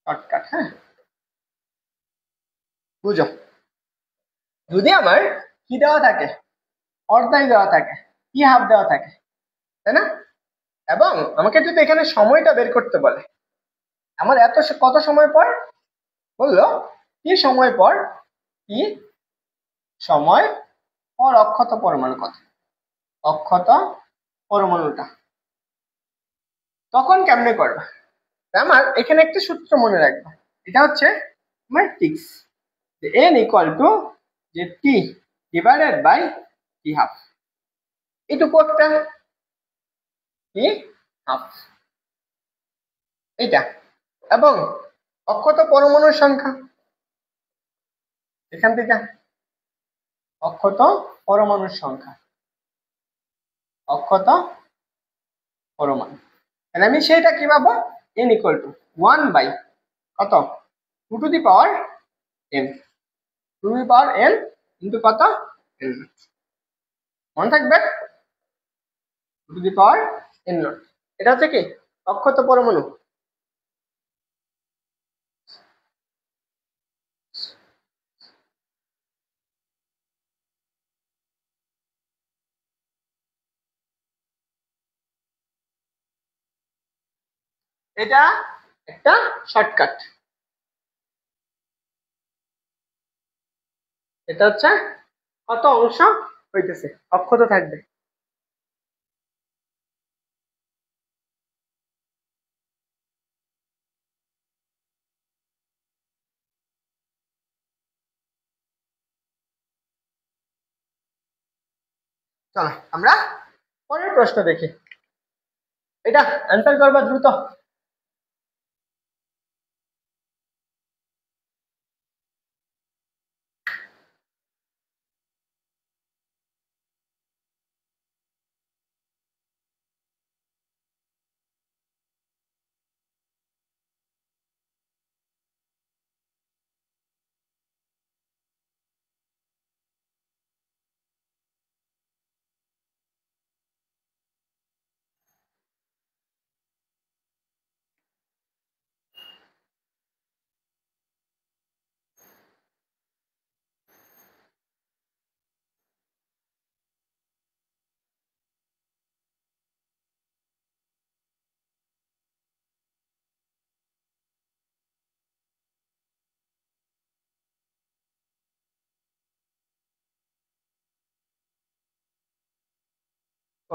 শর্টকাট। হ্যাঁ, বুঝো। যদি আমার কি দেওয়া থাকে? অর্ধাই দেওয়া থাকে, কি হাফ দেওয়া থাকে, তাই না? এবং আমাকে যদি এখানে সময়টা বের করতে বলে, আমার কত সময় পর বললো? কি সময় পর? কি সময় পর অক্ষত পরমাণু কত? অক্ষত পরমাণুটা তখন কেমনে করবে? আমার এখানে একটা সূত্র মনে রাখবে, এটা হচ্ছে ম্যাট্রিক্স। যে n ইকুয়াল টু যে t divided by t half, এটুকু একটা t হাফ এটা, এবং অক্ষত পরমাণুর সংখ্যা এখান থেকে অক্ষত পরমাণুর সংখ্যা, অক্ষত পরমাণু, তাহলে আমি সেটা কি পাবো, n ইকুয়াল টু 1 বাই কত 2 to the power n, 2 to the power n into কত n, মনে থাকবে 2 to the power n naught. এটা হচ্ছে কি অক্ষত পরমাণু। এটা একটা শর্টকাট, এটা হচ্ছে কত অংশ হইতেছে অক্ষত থাকবে। চলো আমরা পরের প্রশ্ন দেখি, এটা অ্যান্সার করবা দ্রুত।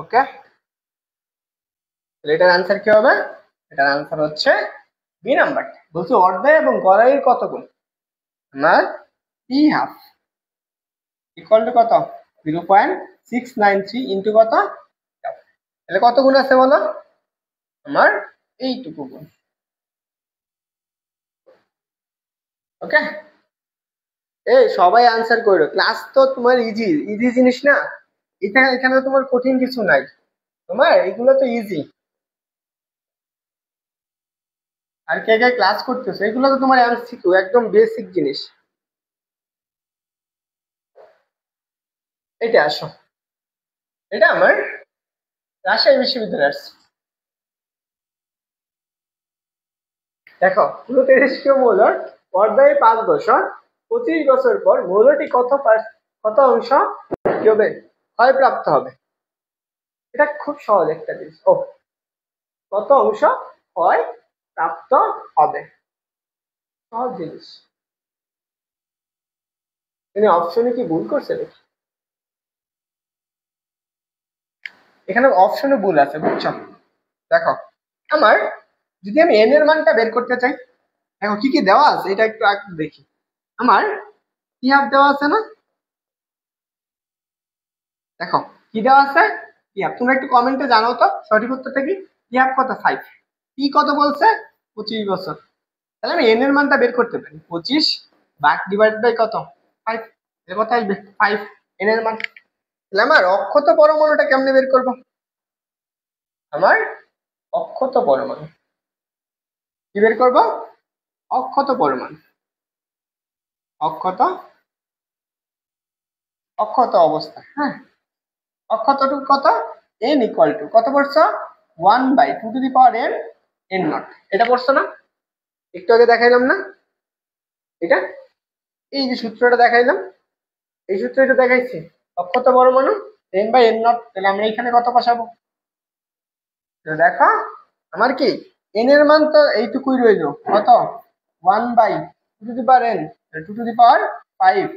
ওকে, এটার আনসার কি হবে, এটার আনসার হচ্ছে বি নাম্বার। বলছি অর্ধেক এবং গড়াইয়ের কত গুণ, আমার টি হাফ ইকুয়াল টু কত 0.693 ইন্টু কত, তাহলে কত গুণ আছে বলো, আমার এইটুকু গুণ। ওকে, এই সবাই আনসার করো, ক্লাস তো তোমার ইজি ইজি জিনিস না, এখানে এখানে তোমার কঠিন কিছু নাই, তোমার এগুলো তো ইজি। আর কে কে ক্লাস করতেছো, এগুলো তো তোমার এমসিকিউ একদম বেসিক জিনিস। এটা আসো, এটা আমার রাজশাহী বিশ্ববিদ্যালয়ের। দেখো 29 মৌলর পর্যায়ে 5 বছর 25 বছর পর মৌলটি কত অংশ কি হবে ক্ষয়প্রাপ্ত হবে। এটা খুব সহজ একটা জিনিস, ও কত অংশ ক্ষয় প্রাপ্ত হবে, সহজ জিনিস। তিনি অপশনে কি ভুল করছে নাকি, এখানে অপশনে ভুল আছে বুঝছো। দেখো আমার যদি আমি এন এর মানটা বের করতে চাই, দেখো কি কি দেওয়া আছে এটা একটু আগে দেখি। আমার কি হাফ দেওয়া আছে না, দেখো কি দেওয়া আছে কি হাফ, তোমরা একটু কমেন্টে জানাও তো সঠিক উত্তরটা কি। কি হাফ কত 5, কি কত বলছে 25 বছর, তাহলে আমি এন এর মানটা বের করতে পারি 25 ভাগ ডিভাইড বাই কত 5, এর কত আসবে 5 এন এর মান। তাহলে আমার অক্ষত পরমাণুটা কেমনে বের করব, আমার অক্ষত পরমাণু কি বের করব, অক্ষত পরমাণু, অক্ষত অক্ষত অবস্থা, হ্যাঁ অক্ষত কত n ইকুয়াল টু কত পড়ছো 1 by 2 to the power n n naught, এটা পড়ছো না একটু আগে দেখাইলাম না, এটা এই যে সূত্রটা দেখাইলাম, এই সূত্রটা দেখাইছি অক্ষত পরমাণু n বাই n নট, তাহলে আমরা এখানে কত বসাবো, দেখো আমার কি n এর মান তো এইটুকুই রইলো কত 1 by 2 to the power n, 2 to the power 5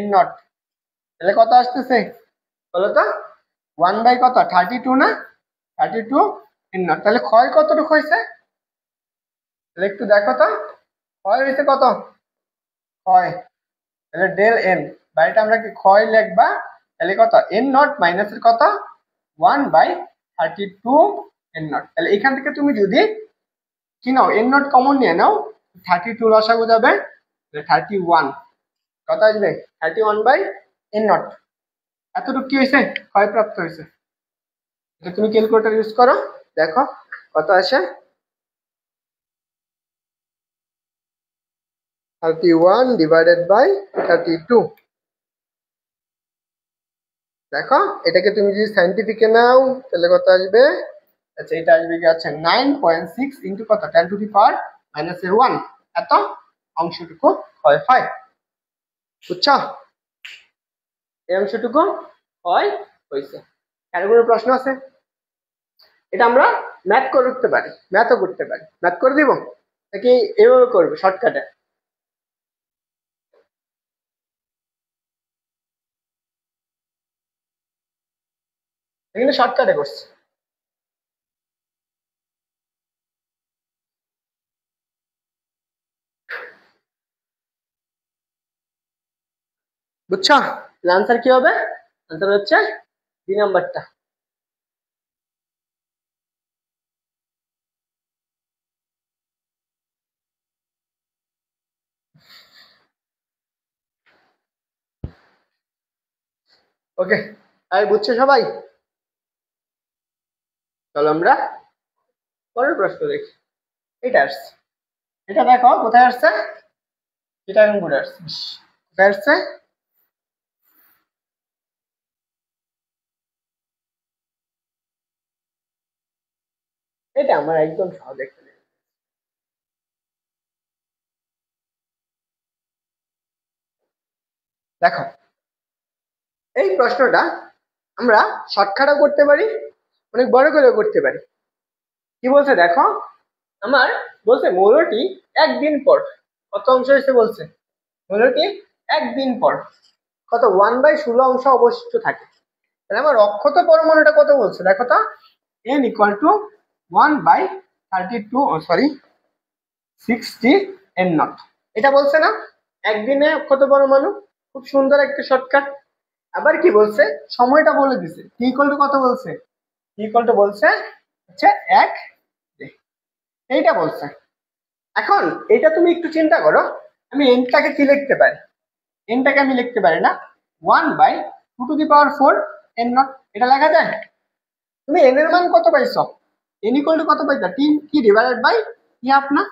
n naught, তাহলে কত আসতেছে বলো তো 1 বাই কত 32 না, 32 n নট, তাহলে ক্ষয় কতটুকু হয়েছে, তাহলে একটু দেখো তো ক্ষয় হয়েছে কত, ক্ষয় তাহলে ডেল এন বা এটা আমরা কি ক্ষয় লিখবা, তাহলে কত এন নট মাইনাসের কত 1/32 এন নট। তাহলে এখান থেকে তুমি যদি কি নাও এন নট কমন নিয়ে নাও 32 লসাগু যাবে 31, কত আসবে 31/এন নট। এতটুকু কি হয়েছে ক্ষয়প্রাপ্ত হয়েছে। এটা তুমি ক্যালকুলেটর ইউজ করো, দেখো কত আসে 31/32। দেখো এটাকে তুমি যদি সাইন্টিফিকে নাও তাহলে কত আসবে, আচ্ছা এটা আসবে কি আছে 9.6 ইন্টু কত 10⁻⁻1, এত অংশটুকু হয় হয়, বুঝছো? এই অংশটুকু হয় হয়েছে। আর কোনো প্রশ্ন আছে? এটা আমরা ম্যাথ করতে পারি, ম্যাথও করতে পারি। ম্যাথ করে দিব নাকি এভাবে করবে শর্টকাটে? এখানে শর্টকাটে করছি। বুঝছো আনসার কি হবে? আনসার হচ্ছে 2 নাম্বারটা। ওকে, আর বুঝছো সবাই? চলো আমরা পরের প্রশ্ন দেখি। এটা আসছে, এটা দেখো কোথায় আসছে, এটা এখন ঘুরে আসছে, কোথায় আসছে, এটা আমার একদম সহজ একটা জিনিস। দেখো এই প্রশ্নটা আমরা শর্টকাটও করতে পারি, অনেক বড় করেও করতে পারি। কি বলছে দেখো, আমার বলছে মৌলটি একদিন পর কত অংশ এসে বলছে, মৌলটি একদিন পর কত 1/16 অংশ অবশিষ্ট থাকে। তাহলে আমার অক্ষত পরমাণুটা কত বলছে দেখো তো, n equal two 1/32 sorry 60 n naught. এটা বলছে না একদিনে অক্ষত পরমাণু, খুব সুন্দর একটা শর্টকাট। আবার কি বলছে সময়টা বলে দিছে, t ইকুয়াল টু কত বলছে, t ইকুয়াল টু বলছে হচ্ছে 1 day, এইটা বলছে। এখন এটা তুমি একটু চিন্তা করো, আমি এনটাকে কি লিখতে পারি, এনটাকে আমি লিখতে পারি না 1/2⁴ n নট, এটা লেখা যায়? তুমি এন এর মান কত পাইছো, এন ইকুয়াল টু কত পাইছো, টি কি ডিভাইডেড বাই টি হাফ না,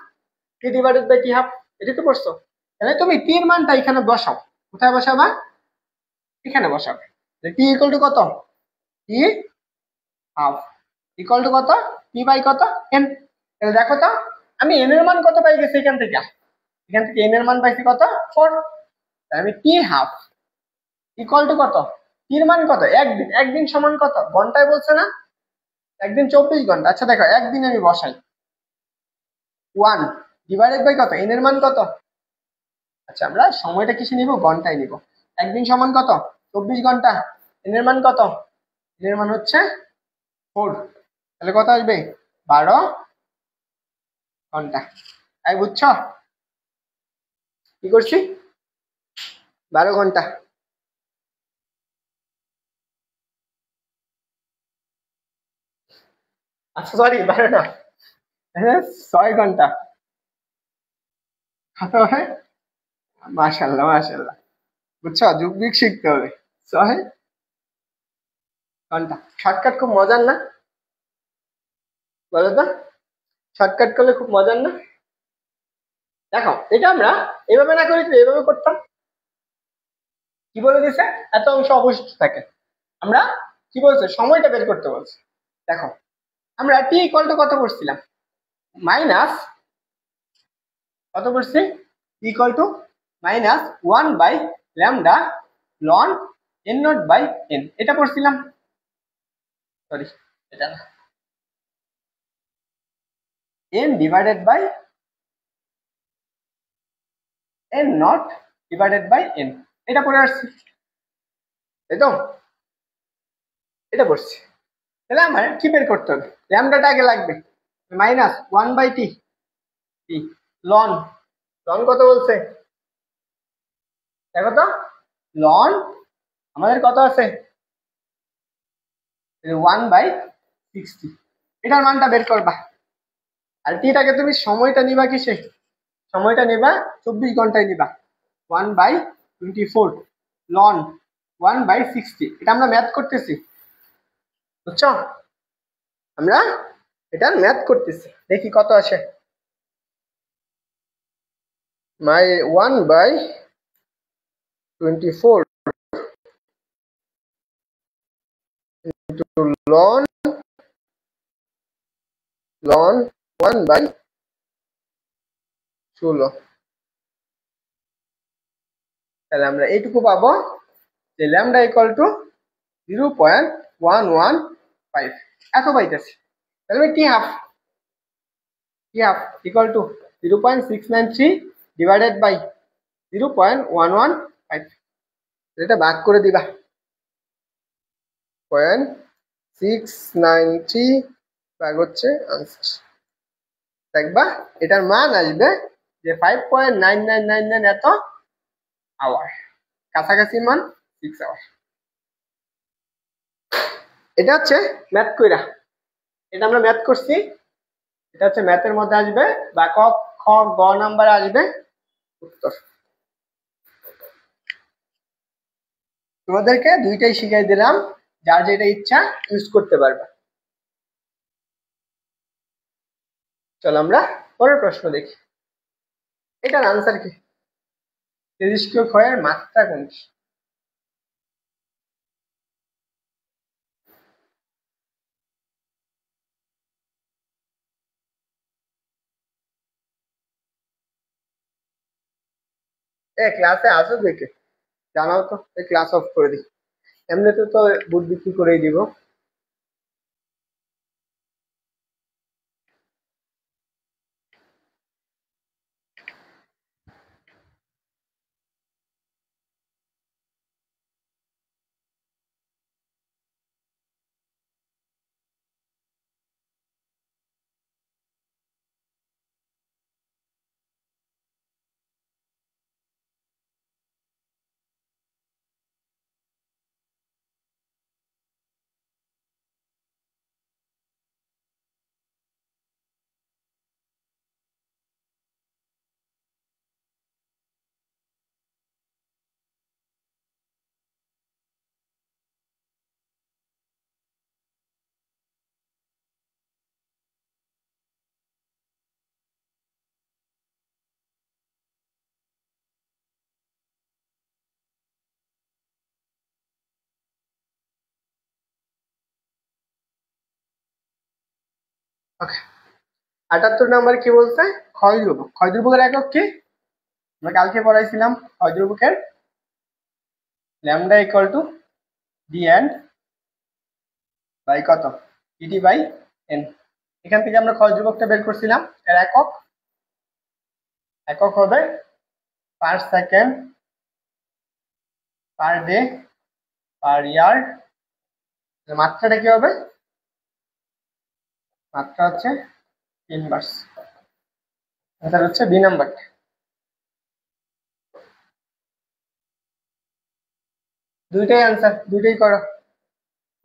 টি ডিভাইডেড বাই টি হাফ, এটা তো পড়ছো। তাহলে তুমি টি এর মানটা এখানে বসাও, কোথায় বসাবা, এখানে বসাবে। টি ইকুয়াল টু কত, টি হাফ ইকুয়াল টু কত, টি বাই কত এন। তাহলে দেখো তো আমি এন এর মান কত পাই গেছি, এখান থেকে এন এর মান পাইছি কত 4। আমি টি হাফ ইকুয়াল টু কত, টির মান কত একদিন, একদিন সমান কত ঘন্টায় বলছে না, একদিন 24 ঘন্টা। আচ্ছা দেখো একদিন আমি বসাই 1 ডিভাইডেড বাই কত এন এর মান কত, আচ্ছা আমরা সময়টা কিসে নিব, ঘন্টায় নিব। একদিন সমান কত 24 ঘন্টা, এন এর মান কত, এন এর মান হচ্ছে 4, তাহলে কত আসবে 12 ঘন্টা। তাই বুঝছো কি করছি, 12 ঘন্টা। আচ্ছা সরি 12 না, 6 ঘন্টা। কত হয়, মাশাল্লাহ মাশাল্লাহ, বুঝছো যুগ বিগ শিখতে হবে। 6 ঘন্টা, শর্টকাট খুব মজার না, বলো তো শর্টকাট করলে খুব মজার না? দেখো এটা আমরা এভাবে না করে এভাবে করতাম। কি বলে দিছে এত অংশ অবশিষ্ট থাকে, আমরা কি বলছে সময়টা বের করতে বলছে। দেখো আমরা টি ইকুয়াল টু কত করছিলাম, মাইনাস কত করছি, equal to minus 1/λ ln N naught by n, এটা পড়ছিলাম, সরি এটা না, n divided by N naught divided by n, এটা পড়ে আসছি তাই তো, এটা পড়ছি। তাহলে আমার কি বের করতে হবে, ল্যামডাটা আগে লাগবে, মাইনাস 1/টি লন, লন কত বলছে দেখো তো লন আমাদের কত আছে 1/60, এটার মানটা বের করবা। আর টিটাকে তুমি সময়টা নিবা কিসে, সময়টা নিবা 24 ঘন্টায় নিবা। 1/24 লন 1/60, এটা আমরা ম্যাথ করতেছি, বুঝছো? আমরা এটার ম্যাথ করতেছি, দেখি কত আসে। মাই 1/24 ইন্টু লন লন 1/16, তাহলে আমরা এইটুকু পাবো যে ল্যামডা ইকুয়াল টু 0.115, এত পাইতেছি। তাহলে t half equal to 0.693 divided by 0.115, এটা ভাগ করে দিবা। 0.693 ভাগ হচ্ছে আনসার। দেখবা এটার মান আসবে যে 5.9999 এত আওয়ার, কাছাকাছি মান 6 আওয়ার। এটা হচ্ছে ম্যাথ কইরা, এটা আমরা ম্যাথ করছি, এটা হচ্ছে ম্যাথের মধ্যে আসবে বা ক খ গ নাম্বারে আসবে উত্তর। তোমাদেরকে দুইটাই শিখাই দিলাম, যার যেটা ইচ্ছা ইউজ করতে পারবে। চলো আমরা পরের প্রশ্ন দেখি। এটার আনসার কি? তেজস্ক্রিয় ক্ষয়ের মাত্রা কোনটি? ক্লাসে আসো দেখে জানাও তো, ক্লাস অফ করে দিই, এমনিতে তো বুট বিক্রি করেই দিব। ওকে, 78 নাম্বার কি বলছে? ক্ষয় ধ্রুবক। ক্ষয় ধ্রুবকের একক কি? আমরা কালকে পড়াইছিলাম ক্ষয় ধ্রুবকের lambda equal to d and by কত ডিটি বাই এন। এখান থেকে আমরা ক্ষয় ধ্রুবকটা বের করছিলাম, এর একক হবে পার সেকেন্ড, পার ডে, পার ইয়ার। মাত্রাটা কি হবে? মাত্রা হচ্ছে ইনভার্স। আনসার হচ্ছে বি নাম্বারটা। দুইটাই আনসার, দুইটাই করো,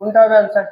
কোনটা হবে আনসার?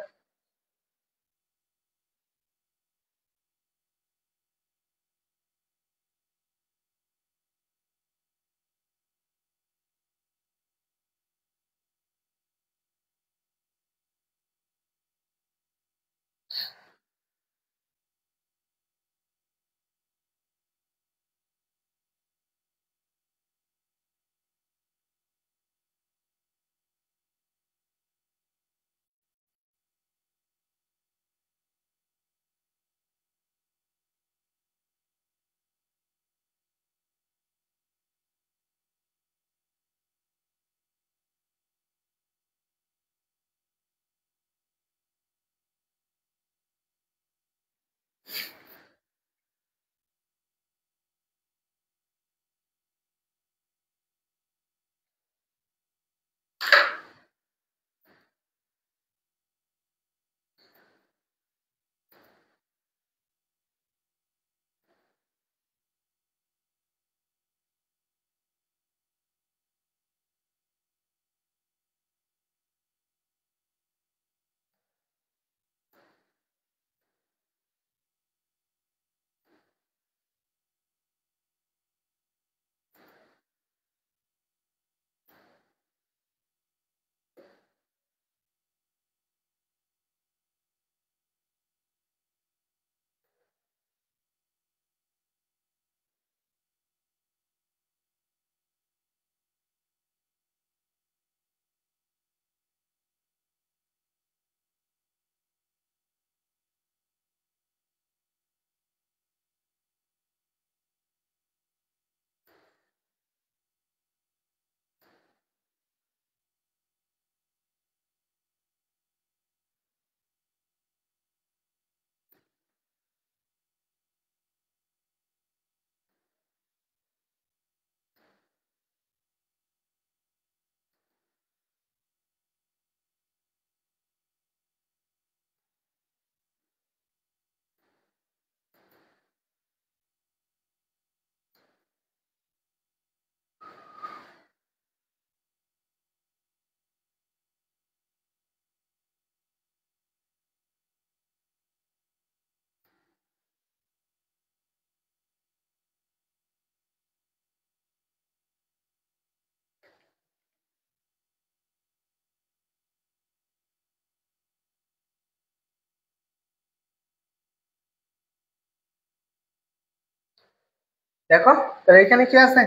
দেখো তাহলে এখানে কি আছে,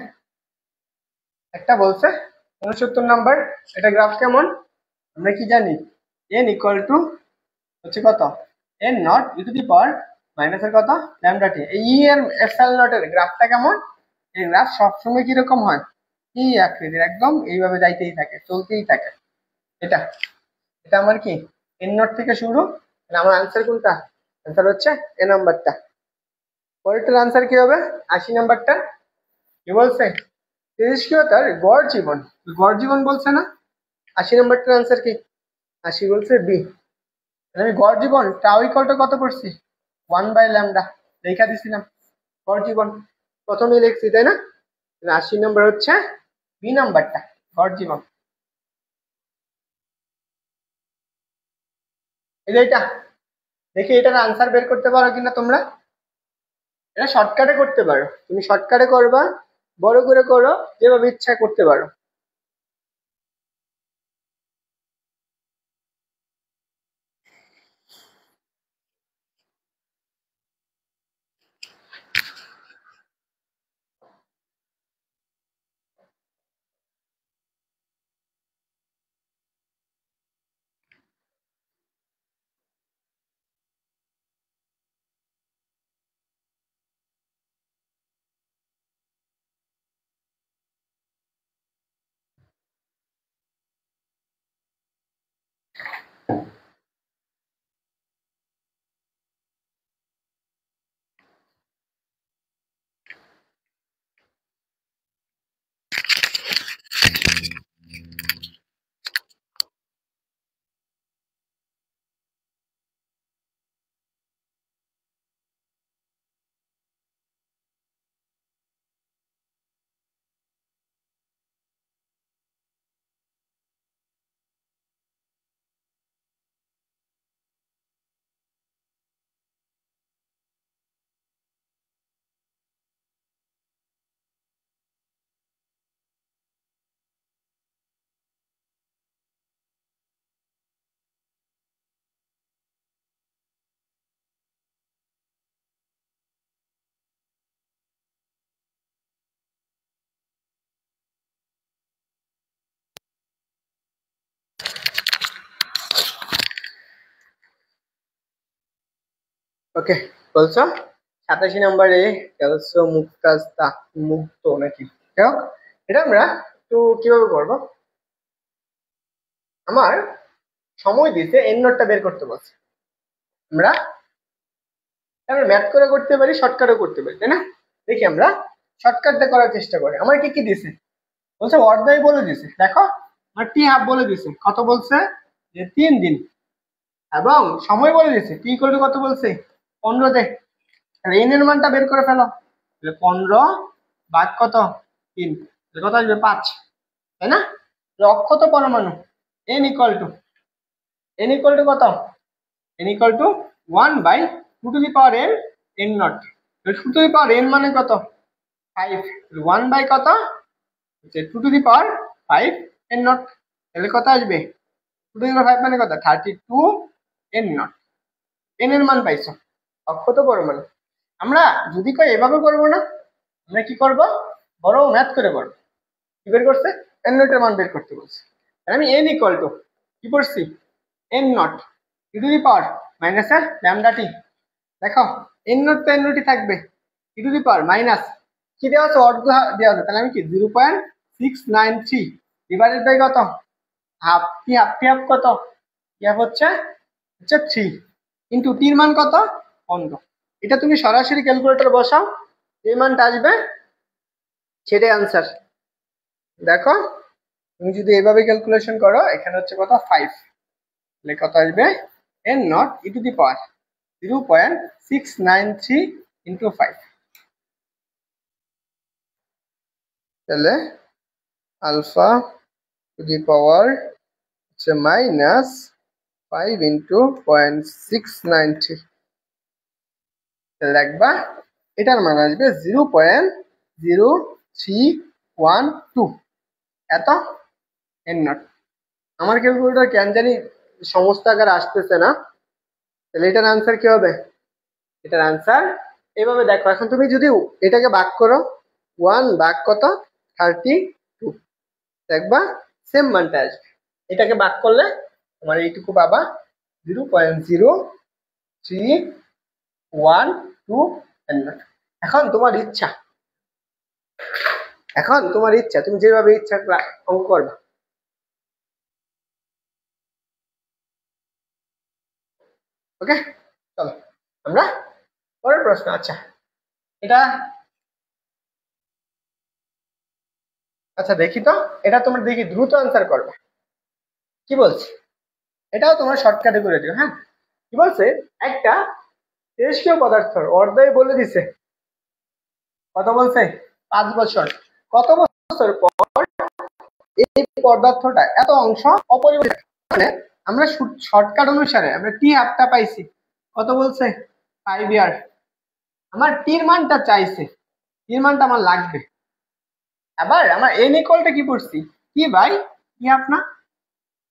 একটা বলছে 69 নাম্বার, এটা গ্রাফ কেমন, আমরা কি জানি n ইকুয়াল টু হচ্ছে কত, n naught e to the power মাইনাসের কত ল্যামডা টি। এই ই এর এফএল নটের গ্রাফটা কেমন, এই গ্রাফ সবসময় কিরকম হয়, কি আকৃতির, একদম এইভাবে যাইতেই থাকে, চলতেই থাকে। এটা এটা আমার কি n নট থেকে শুরু, তাহলে আমার আনসার কোনটা, আনসার হচ্ছে এ নাম্বারটা। পরেরটার আনসার কি হবে, 80 নাম্বারটা। কি বলছে, তেজস্ক্রিয়তার গড় জীবন, গড় জীবন বলছে না, 80 নাম্বারটার আনসার কি, 80 বলছে বি। আমি গড় জীবন টাও ইকুয়াল টু কত করছি, 1/λ লেখা দিছিলাম, গড় জীবন প্রথমেই লিখছি তাই না, 80 নম্বর হচ্ছে বি নাম্বারটা, গড় জীবন। এই যে এটা দেখি, এটার আনসার বের করতে পারো কিনা তোমরা, এটা শর্টকাটে করতে পারো, তুমি শর্টকাটে করবা, বড় করে করো, যেভাবে ইচ্ছা করতে পারো। ওকে, বলছো 87 নম্বরে ক্যালসিয় মুক্তাস্তা মুক্ত নাকি, যাই হোক, এটা আমরা একটু কিভাবে করবো, আমার সময় দিতে এন নোটটা বের করতে বলছে, আমরা ম্যাথ করে করতে পারি, শর্টকাটও করতে পারি তাই না, দেখি আমরা শর্টকাটটা করার চেষ্টা করি। আমার কি কি দিছে, বলছে অর্ধই বলে দিছে, দেখো আমার টি হাফ বলে দিছে, কত বলছে যে 3 দিন, এবং সময় বলে দিছে টি ইকুয়াল টু কত বলছে 15 দে, তাহলে এন এর মানটা বের করে ফেলো, তাহলে 15 ভাগ কত 3, কত আসবে 5 তাই না। অক্ষত পরমাণু N equal to, N equal to কত, n equal to 1/2 to the power n n not, 2 to the power n মানে কত 5, 1 বাই কত হচ্ছে 2 to the power 5 n not, তাহলে কত আসবে 2 to the power 5 মানে কত 32 n not, n এর মান পাইছো, অক্ষত পরমাণু। আমরা যদি কই এভাবে করব না, আমরা কি করব, বড় ম্যাথ করে করব। কি বের করছে, n not এর মান বের করতে বলছে, আমি n ইকুয়াল টু কি করছি n not e to the power minus lambda t, দেখো এন নোট তো এন নোটই থাকবে, e to the power minus কি দেওয়া আছে, অর্ধ দেওয়া আছে, তাহলে আমি কি 0.693 ডিভাইডেড বাই কত হাফ, কি হাফ টি হাফ কত, কি হাফ হচ্ছে 3 ইন্টু টির মান কত 15, এটা তুমি সরাসরি ক্যালকুলেটর বসাও, যে মানটা আসবে সেটাই আনসার। দেখো তুমি যদি এভাবে ক্যালকুলেশন করো, এখানে হচ্ছে কত 5, তাহলে কত আসবে N naught e to the power 0.693 into 5, তাহলে আলফা টু দি পাওয়ার হচ্ছে মাইনাস 5 ইন্টু 0.693, লিখবা এটার মান আসবে 0.0312, এত এন নট। আমার ক্যালকুলেটর কেন জানি সমস্ত আকার আসতেছে না, তাহলে এটার আনসার কি হবে, এটার আনসার এভাবে দেখো, এখন তুমি যদি এটাকে ভাগ করো 1 ভাগ কত 32 দেখবা সেম মানটা আসবে। এটাকে ভাগ করলে তোমার এইটুকু পাবা 0.0312। এখন তোমার ইচ্ছা, তুমি যেভাবে ইচ্ছা অঙ্ক করবা। ওকে, চলো আমরা পরের প্রশ্ন। আচ্ছা এটা, আচ্ছা দেখি তো, এটা তোমরা দেখি দ্রুত আনসার করবে। কি বলছে, এটাও তোমরা শর্টকাটে করে দিও। হ্যাঁ, কি বলছে, একটা তেজস্ক্রিয় পদার্থর অর্ধেক বলে দিছে কত, বলছে 5 বছর। কত বছর পর এই পদার্থটা এত অংশ অপরিবর্তিত, মানে আমরা শর্টকাট অনুসারে আমরা টি হাফটা পাইছি কত, বলছে 5 ইয়ার। আমার টির মানটা চাইছে, টির মানটা আমার লাগবে। আবার আমরা এন ইকুয়ালটা কি পড়ছি, টি বাই টি হাফ না,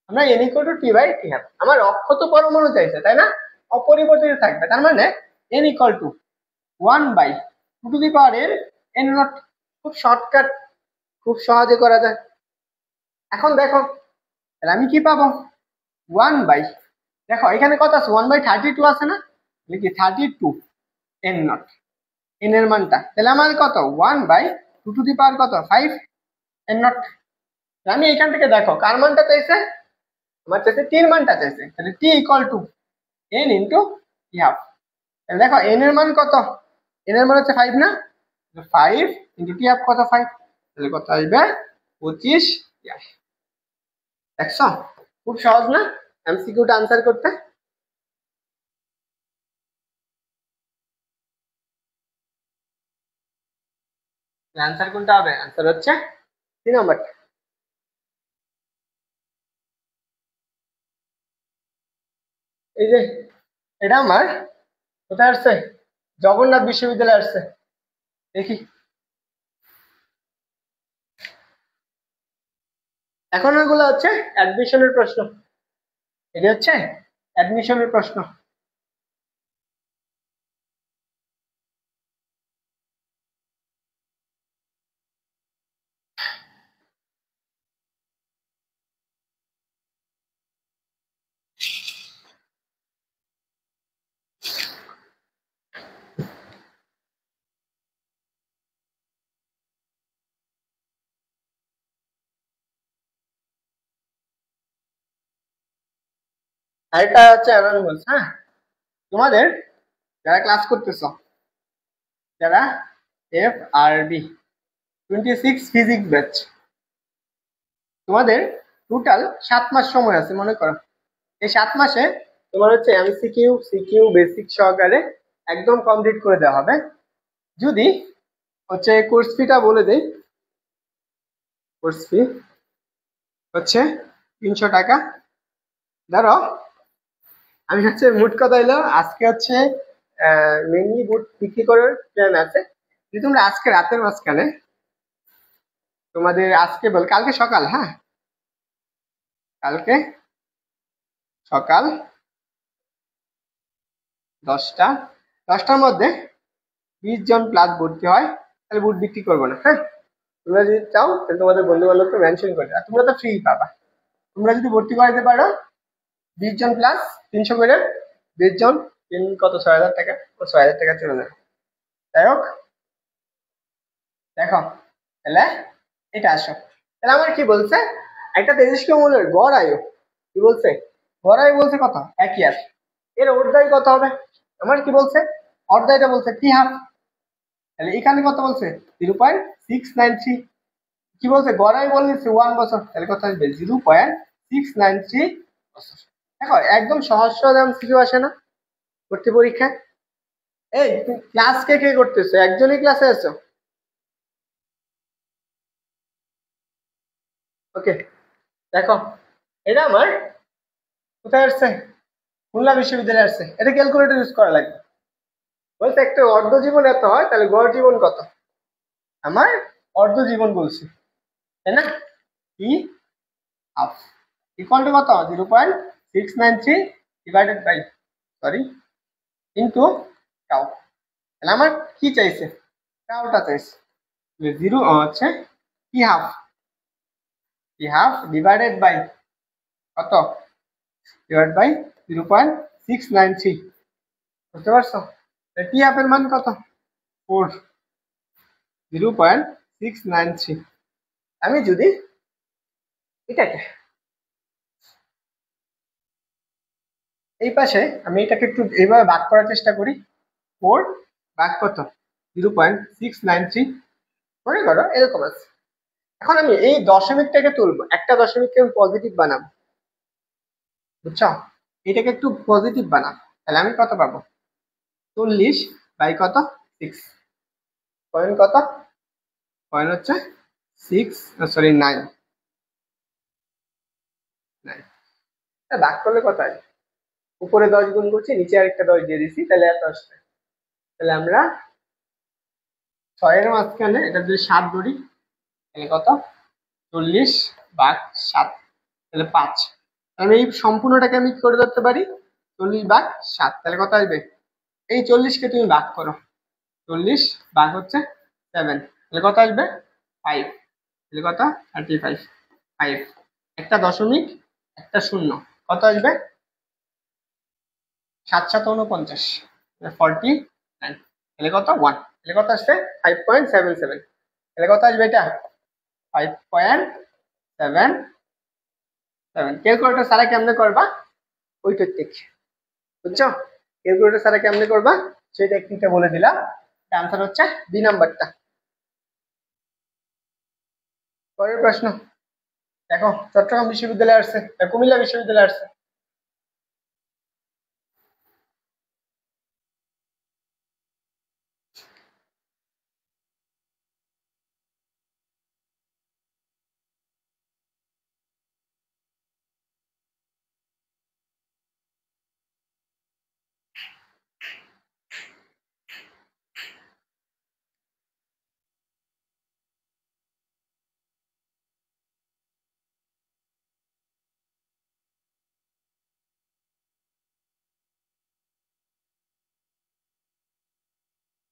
আমরা N equal to t by t half. আমার অক্ষ তো পরমাণু চাইছে তাই না, অপরিবর্তিত থাকবে, তার মানে N equal to 1 by 2 to the power N naught. খুব শর্টকাট, খুব সহজে করা যায়। এখন দেখো তাহলে আমি কি পাবো, 1 বাই, দেখো এখানে কত আছে 1 বাই 32 আছে না, লিখি 32 এন নট, এন এর মানটা তাহলে আমার কত 1 বাই 2 টু দি পাওয়ার কত 5 এন নট। আমি এখান থেকে দেখো কার মানটা চাইছে, আমার চাইছে টির মানটা চাইছে, তাহলে t equal to n into t half. তাহলে দেখো এন এর মান কত, এন এর মান হচ্ছে 5 না, 5 ইন্টু টি হাফ কত 5, তাহলে কত আসবে 25 ইয়ার। দেখছো খুব সহজ না এমসিকিউটা আনসার করতে। আনসার কোনটা হবে, আনসার হচ্ছে 3 নম্বরটা। এই যে এটা আমার কোথায় আসছে, জগন্নাথ বিশ্ববিদ্যালয়ে আসছে, দেখি। এখন ওইগুলো হচ্ছে অ্যাডমিশনের প্রশ্ন, এটা হচ্ছে অ্যাডমিশনের প্রশ্ন। আরেকটা হচ্ছে অ্যানাউন্স, হ্যাঁ তোমাদের যারা ক্লাস করতেছো, যারা F R B 26 physics batch, তোমাদের টোটাল 7 মাস সময় আছে মনে করো। এই 7 মাসে তোমার হচ্ছে এমসিকিউ সিকিউ বেসিক সহকারে একদম কমপ্লিট করে দেওয়া হবে। যদি হচ্ছে কোর্স ফিটা বলে দেই, কোর্স ফি হচ্ছে 300 টাকা। ধরো আমি হচ্ছে মোট কথা হইলো আজকে হচ্ছে মেনলি বুট বিক্রি করার প্ল্যান আছে। যদি তোমরা আজকে রাতের মাঝখানে, তোমাদের আজকে বল কালকে সকাল, হ্যাঁ কালকে সকাল 10টার মধ্যে 20 জন প্লাস ভর্তি হয়, তাহলে বুট বিক্রি করবো না। হ্যাঁ, তোমরা যদি চাও তাহলে তোমাদের বন্ধু বান্ধবকে মেনশন করে, আর তোমরা তো ফ্রি পাবা। তোমরা যদি ভর্তি করাতে পারো 20 জন প্লাস 300 করে, 20 জন কত 6,000 টাকা, ও 6,000 টাকা চলে যাবে। যাই হোক দেখো তাহলে এটা আসো, তাহলে আমার কি বলছে, একটা তেজস্ক্রিয় মৌলের গড় আয়ু কি বলছে, গড় আয়ু বলছে কত 1 ইয়ার। এর অর্ধায় কত হবে, আমার কি বলছে অর্ধায়টা বলছে টি হাফ, তাহলে এখানে কত বলছে 0.693। কি বলছে গড় আয়ু বলছে 1 বছর, তাহলে কত আসবে 0.693 বছর। দেখো একদম সহজ সহজ এমসিকিউ আসে না ভর্তি পরীক্ষায়। এই ক্লাস কে কে করতেছো, একজনই ক্লাসে আছো? ওকে দেখো এটা আমার কোথায় আসছে, খুলনা বিশ্ববিদ্যালয়ে আসছে। এটা ক্যালকুলেটর ইউজ করা লাগবে। বলতে একটা অর্ধ জীবন এত হয়, তাহলে গড় জীবন কত, আমার অর্ধ জীবন বলছি তাই না, ই হাফ ইকুয়াল টু কত 0.693 divided by sorry into tau. তাহলে আমার কি চাইছে, টাউটা চাইছে। জিরো হচ্ছে কি হাফ, কি হাফ ডিভাইডেড বাই কত, ডিভাইড বাই 0.693। বুঝতে পারছো? টি হাফের মান কত, 4, 0.693। আমি যদি এটাকে এই পাশে আমি এটাকে একটু এইভাবে ভাগ করার চেষ্টা করি, 4 ভাগ কত, 0.693, মনে করো এরকম আছে। এখন আমি এই দশমিকটাকে তুলবো, একটা দশমিককে আমি পজিটিভ বানাবো, বুঝছো? এটাকে একটু পজিটিভ বানাবো, তাহলে আমি কত পাবো, 40 বাই কত, 6, পয়েন্ট কত, পয়েন্ট হচ্ছে 6, সরি 9, ভাগ করলে কত হয়, উপরে 10 গুণ করছি, নিচে আরেকটা 10 দিয়ে দিচ্ছি, তাহলে এত আসবে। তাহলে আমরা 6 এর মাঝখানে এটা যদি 7 ধরি, তাহলে কত, 40 ভাগ 7, তাহলে 5। আমি এই সম্পূর্ণটাকে আমি কি করে ধরতে পারি, 40 ভাগ 7, তাহলে কত আসবে, এই 40কে তুমি ভাগ করো, 40 ভাগ হচ্ছে 7, তাহলে কত আসবে, 5, তাহলে কত, 35, 5, একটা দশমিক একটা শূন্য, কত আসবে, 7 7 49, 49, তাহলে কত, 1, তাহলে কত আসবে, 5.77, তাহলে কত আসবে এটা, 5.77। ক্যালকুলেটর ছাড়া কেমনে করবা, ওই টেকনিক, বুঝছো? ক্যালকুলেটর ছাড়া কেমনে করবা সেই টেকনিকটা বলে দিলাম। আনসার হচ্ছে বি নাম্বারটা। পরের প্রশ্ন দেখো, চট্টগ্রাম বিশ্ববিদ্যালয় আসছে, কুমিল্লা বিশ্ববিদ্যালয় আসছে,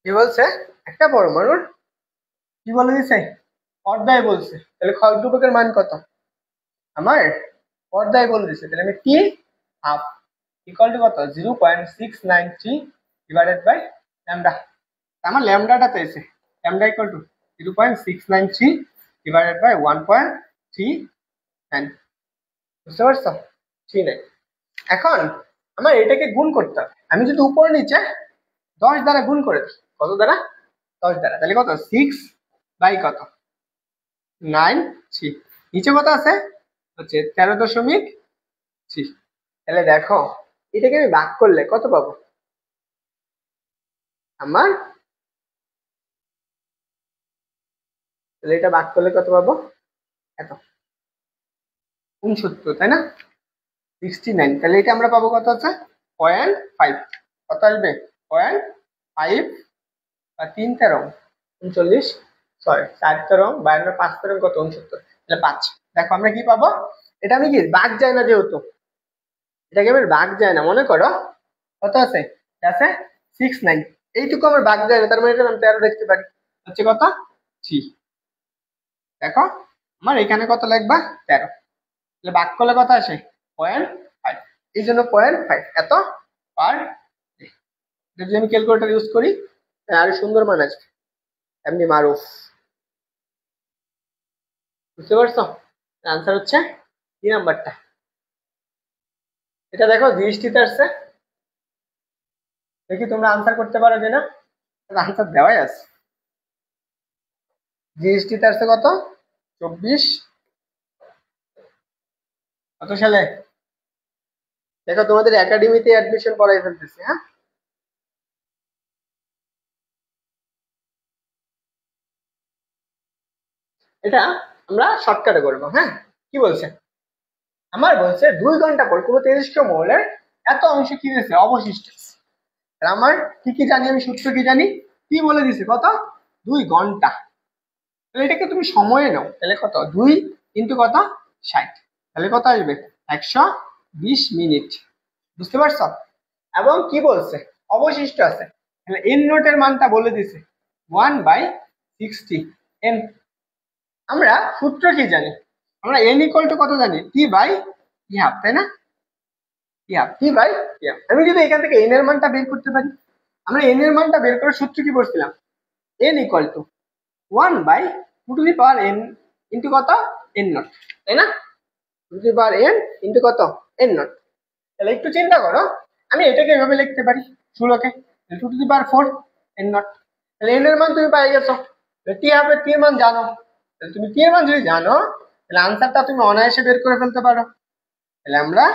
কি বলছে, একটা পরমাণুর কি বলে দিছে, পর্দায় বলছে, তাহলে ক্ষয় ধ্রুবকের মান কত, আমার পর্দায় বলে দিছে, তাহলে আমি টি হাফ ইকুয়াল টু কত, 0.693 ডিভাইডেড বাই ল্যামডা। আমার ল্যামডাটা পেয়েছে, lambda equal to 0.693 divided by 1.39, বুঝতে পারছো, 39। এখন আমার এটাকে গুণ করতে হবে, আমি যদি উপর নিচে 10 দ্বারা গুণ করে দিই, কত দ্বারা, 10 দ্বারা, তাহলে কত, 6 বাই কত, 9, নিচে কত আছে, হচ্ছে 13.3। তাহলে দেখো এটাকে আমি ভাগ করলে কত পাবো, আমার তাহলে এটা ভাগ করলে কত পাবো, এত 69, তাই না, 69, তাহলে এটা আমরা পাবো কত হচ্ছে 0.5, কত আসবে 0.5, আর 3 13 39, 6 4 13 52 5 13 কত 69, তাহলে 5। দেখো আমরা কি পাবো, এটা আমি কি ভাগ যায় না, যেহেতু এটাকে আমার ভাগ যায় না, মনে করো কত আছে, আছে 69, এইটুকু আমার ভাগ যায় না, তার মানে এটা আমি 13 দেখতে পারি, হচ্ছে কত 3। দেখো আমার এখানে কত লিখবা 13, তাহলে ভাগ করলে কত আসে 0.5, এই জন্য 0.5 এত পার ডে। যদি আমি ক্যালকুলেটর ইউজ করি আরো সুন্দর মান আসবে, এমনি মারুফ, বুঝতে পারছো? আনসার হচ্ছে কি নাম্বারটা, এটা দেখো জিএসটিতে আসছে, দেখি তোমরা আনসার করতে পারো কিনা, আনসার দেওয়াই আছে, জিএসটিতে আসছে কত 24, কত সালে, দেখো তোমাদের একাডেমিতে অ্যাডমিশন করাই ফেলতেছি, হ্যাঁ এটা আমরা শর্টকাটে করবো, হ্যাঁ কি বলছে, আমার বলছে 2 ঘন্টা পর কোনো তেজস্ক্র মৌলের এত অংশ কি দিয়েছে, অবশিষ্ট আছে। আর আমার কি কি জানি, আমি সূত্র কি জানি, কি বলে দিছে কত, 2 ঘন্টা, তাহলে এটাকে তুমি সময়ে নাও, তাহলে কত 2 ইন্টু কত 60, তাহলে কত আসবে 120 মিনিট, বুঝতে পারছো? এবং কি বলছে অবশিষ্ট আছে, তাহলে এন নোটের মানটা বলে দিছে 1/60, এন। আমরা সূত্র কি জানি? আমরা এন ইকুয়াল টু কত জানি? টি বাই টি হাফ, তাই না? T half, t by t half. আমি যদি এখান থেকে এন এর মানটা বের করতে পারি, আমরা এন এর মানটা বের করার সূত্র কি পড়ছিলাম? N equal to 1 by 2 to the power n into কত? n নট, তাই না? 2 to the power n into কত? n naught. তাহলে একটু চিন্তা করো, আমি এটাকে এভাবে লিখতে পারি 16 কে 2 to the power 4 n naught. তাহলে n এর মান তুমি পেয়ে গেছো। টি হাফের টি এর মান জানো, তাহলে তুমি টি এর মান যদি জানো তাহলে আনসারটা তুমি অনায়াসে বের করে ফেলতে পারো। তাহলে আমরা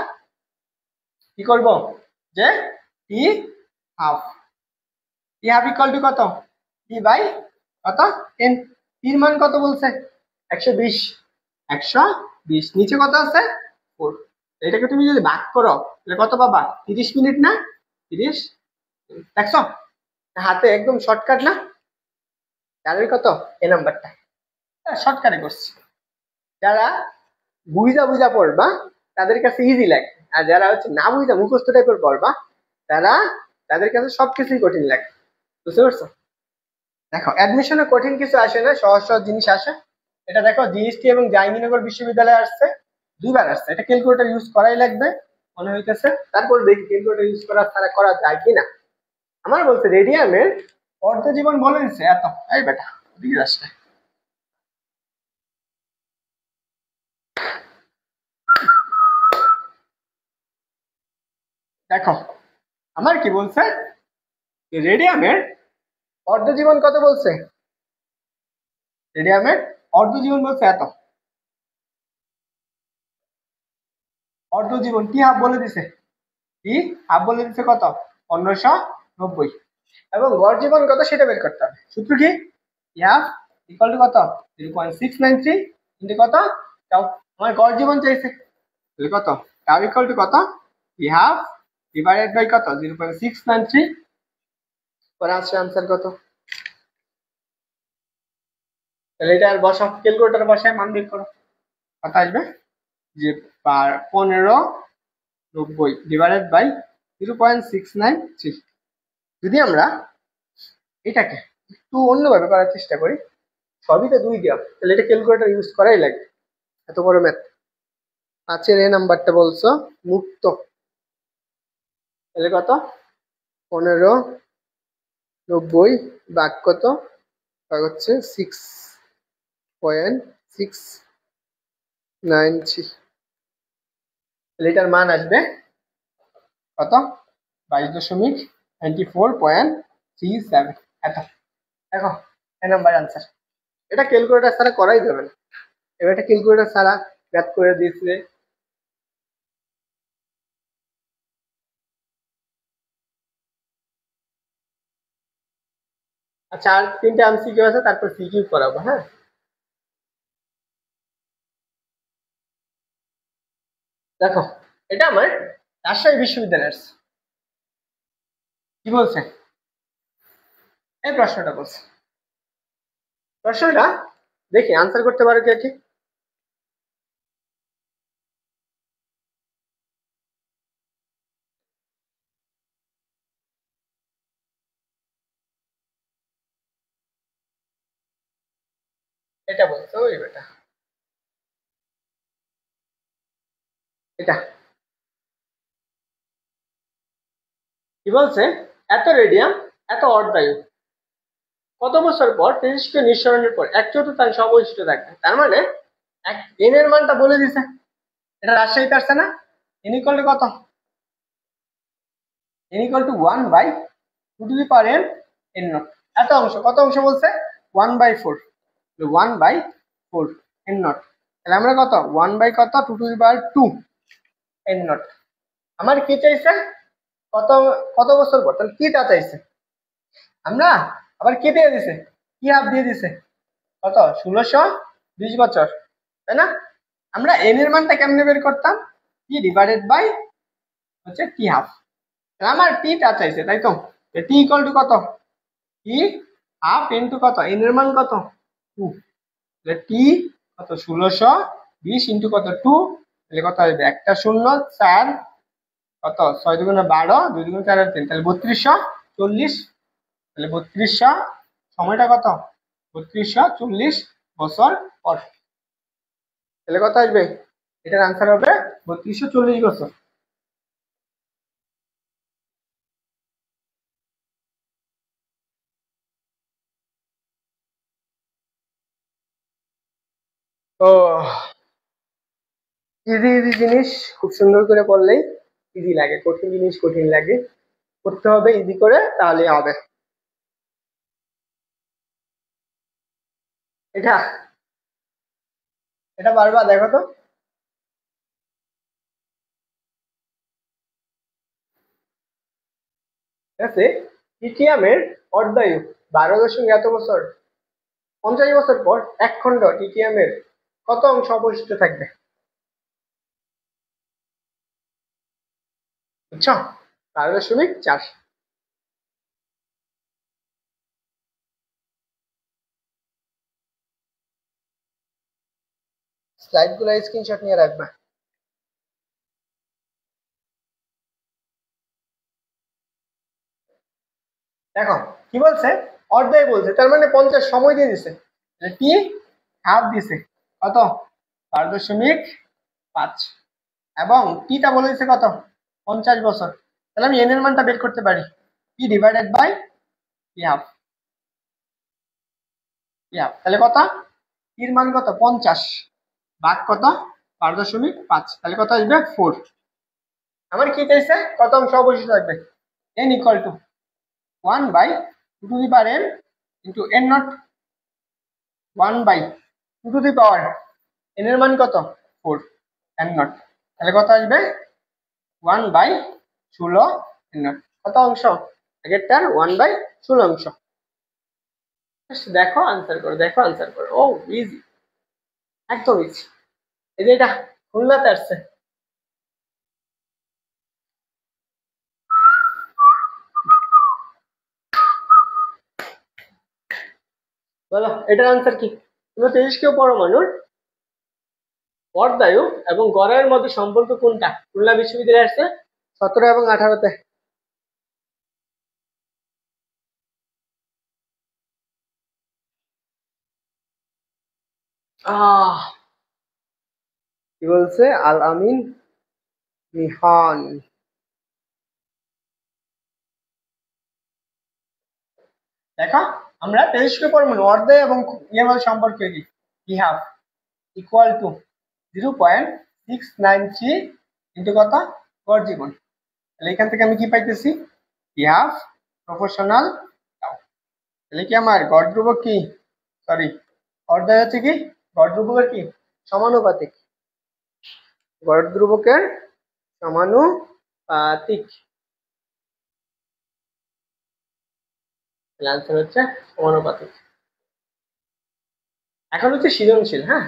কি করব? যে t half, t half equal to কত? টি বাই কত? n। টির মান কত বলছে? 120। 120 নিচে কত আছে? 4। এটাকে তুমি যদি ভাগ করো তাহলে কত পাবা? 30 মিনিট না? 30 দেখছো হাতে একদম শর্টকাট না? তাহলে কত এই নাম্বারটা শর্টকাটে করছি। যারা বুঝা বুঝা পড়বা তাদের কাছে ইজি লাগে, আর যারা হচ্ছে না বুঝা মুখস্থ টাইপের পড়বা তাদের কাছে সবকিছুই কঠিন লাগে। বুঝতে পারছো? দেখো অ্যাডমিশনে কঠিন কিছু আসে না, সহজ সহজ জিনিস আসে। এটা দেখো জিএসটি এবং জাহাঙ্গীরনগর বিশ্ববিদ্যালয়ে আসছে, দুইবার আসছে। এটা ক্যালকুলেটর ইউজ করাই লাগবে মনে হইতেছে। তারপর দেখি ক্যালকুলেটর ইউজ করা ছাড়া করা যায় কিনা। আমার বলছে রেডিয়ামের অর্ধ জীবন বলে দিচ্ছে এত। এই বেটা ওদিকে আসছে। দেখো আমার কি বলছে, রেডিয়ামের অর্ধ জীবন কত বলছে? রেডিয়ামের অর্ধ জীবন বলছে এত। অর্ধ জীবন কি হাফ বলে দিছে? কি হাফ বলে দিছে কত? 1590। এবং গড় জীবন কত সেটা বের করতে হবে। সূত্র কি? হাফ ইকুয়াল টু কত? 0.693 ইন্টু কত? তাও আমার গড় জীবন চাইছে, তাহলে কত? তাও ইকুয়াল টু কত? হাফ ডিভাইডেড বাই কত? 0.693। পরে আসছে আনসার কত? তাহলে এটা আর বসাও, ক্যালকুলেটর বসায় মান বের করো। কত আসবে? যে 1590 ডিভাইডেড বাই 0.693। যদি আমরা এটাকে একটু অন্যভাবে করার চেষ্টা করি, সবই তো 2 দেওয়া, তাহলে এটা ক্যালকুলেটর ইউজ করাই লাগে। এত বড় ম্যাথ। 5 এর নাম্বারটা বলছো মুক্ত, তাহলে কত? 1590 ভাগ কত? ভাগ হচ্ছে 6.693। তাহলে এটার মান আসবে কত? 22.94.37। এত। দেখো এই নাম্বার আনসার। এটা ক্যালকুলেটর ছাড়া করাই যাবে না। এবার এটা ক্যালকুলেটর ছাড়া ম্যাথ করে দিয়েছে। আচ্ছা আর 3টে এমসিকিউ আছে, তারপর সিকিউ করাবো। হ্যাঁ দেখো এটা আমার রাজশাহী বিশ্ববিদ্যালয়ের। কি বলছে? এই প্রশ্নটা বলছে। প্রশ্নটা দেখি আনসার করতে পারো কি ঠিক? এটা বলছে ওই বেটা, এটা কি বলছে? এত রেডিয়াম এত অর্ধায়ু কত বছর পর তেজস্ক্রিয় নিঃসরণের পর 1/4 অবশিষ্ট থাকবে। তার মানে এন এর মানটা বলে দিছে। এটা রাজশাহীতে আসছে না? এন ইকুয়াল টু কত? N equal to 1 by 2 to the power n n naught. এত অংশ, কত অংশ বলছে? 1/4। 1/4 n নট। তাহলে আমরা কত? 1 বাই কত? 2 to the power 2 n not. আমার কি চাইছে? কত কত বছর পর? তাহলে কিটা চাইছে আমরা, আবার কে দিয়ে দিছে? কি হাফ দিয়ে দিছে? কত? 1620 বছর, তাই না? আমরা এন এর মানটা কেমনে বের করতাম? টি ডিভাইডেড বাই হচ্ছে টি হাফ। আমার টিটা চাইছে, তাই তো? টি ইকুয়াল টু কত? টি হাফ ইন্টু কত? এন এর মান কত? 2। টি কত? 1620 ইন্টু কত? 2। তাহলে কত আসবে? একটা শূন্য 4 কত? 6 দুগুণে 12, 2 দুগুণে 4 3, তাহলে 3240। তাহলে 3200 সময়টা কত? 3240 বছর পর। তাহলে কত আসবে? এটার আনসার হবে 3240 বছর। ও, ইজি ইজি জিনিস খুব সুন্দর করে পড়লেই ইজি লাগে, কঠিন জিনিস কঠিন লাগে, করতে হবে ইজি করে, তাহলে হবে। এটা এটা পারবা? দেখো তো। ঠিক আছে, টিটিয়ামের অর্ধায়ু 12 দশমিক এত বছর, 50 বছর পর এক খণ্ড টিটিয়ামের কত অংশ অবশিষ্ট থাকবে? বুঝছো? 12.4। স্লাইড গুলো স্ক্রিনশট নিয়ে রাখবা। দেখো কি বলছে, অর্ধায় বলছে, তার মানে 50 সময় দিয়ে দিছে, টি হাফ দিছে কত? 12.5। এবং টিটা বলে দিছে কত? 50 বছর। তাহলে আমি এন এর মানটা বের করতে পারি, t divided by t half. T half তাহলে কত? টির মান কত? 50 ভাগ কত? 12.5, তাহলে কত আসবে? 4। আমার কি চাইছে? কত অংশ অবশিষ্ট থাকবে? n equal two 1/2n into n not 1/2 n এর মান কত? 4 n নট, তাহলে কত আসবে? 1/16 n নট। কত অংশ? আগেরটার 1/16 অংশ। দেখো আনসার করো, দেখো আনসার করো। ও ইজি, একদম ইজি। এই যে এটা খুলনাতে আসছে। বলো এটার আনসার কি? তুমি তেজস্ক্রিয় পরমাণুর অর্ধায়ু এবং গড়াইয়ের মধ্যে সম্পর্ক কোনটা? খুলনা বিশ্ববিদ্যালয়ে আসছে 17 এবং 18-তে। কি বলছে? আল আমিন নিহান। দেখো আমরা তেজস্ক্রিয় পরমাণু অর্ধায়ু এবং ইয়ের মধ্যে সম্পর্ক কি? টি হাফ ইকুয়াল টু 0.693 ইন্টু কত? গড় জীবন। তাহলে এখান থেকে আমি কি পাইতেছি? টি হাফ প্রপোর্শনাল টাউ। তাহলে কি আমার গড় ধ্রুবক কি, সরি অর্ধায়ু হচ্ছে কি গড় ধ্রুবকের কি সমানুপাতিক, গড় ধ্রুবকের সমানুপাতিক। আনসার হচ্ছে সমানুপাতিক। এখন হচ্ছে সৃজনশীল। হ্যাঁ,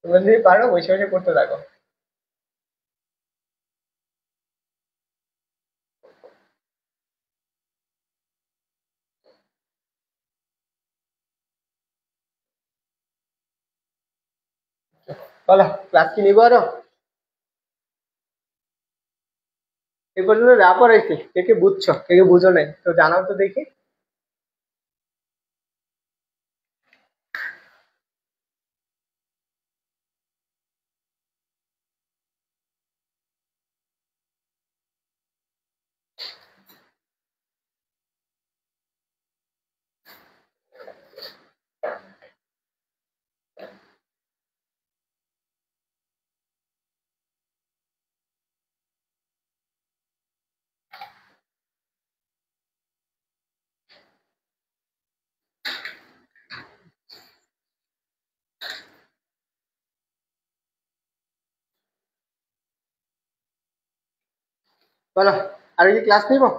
তোমরা যদি পারো বসে বসে করতে থাকো। বলো ক্লাস কি নিবো আরো? এই পর্যন্ত যা পড়াইছি কে কে বুঝছো, কে কে বুঝো নাই তো জানাও তো দেখি। বলো আর কি ক্লাস নিবো?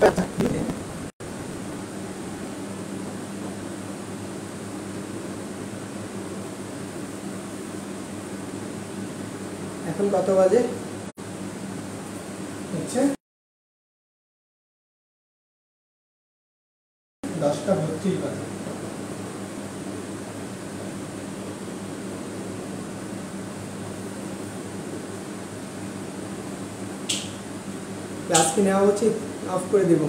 এখন কত বাজে? হচ্ছে 10:32 বাজে। ক্লাস কি নেওয়া উচিত? অফ করে দেব।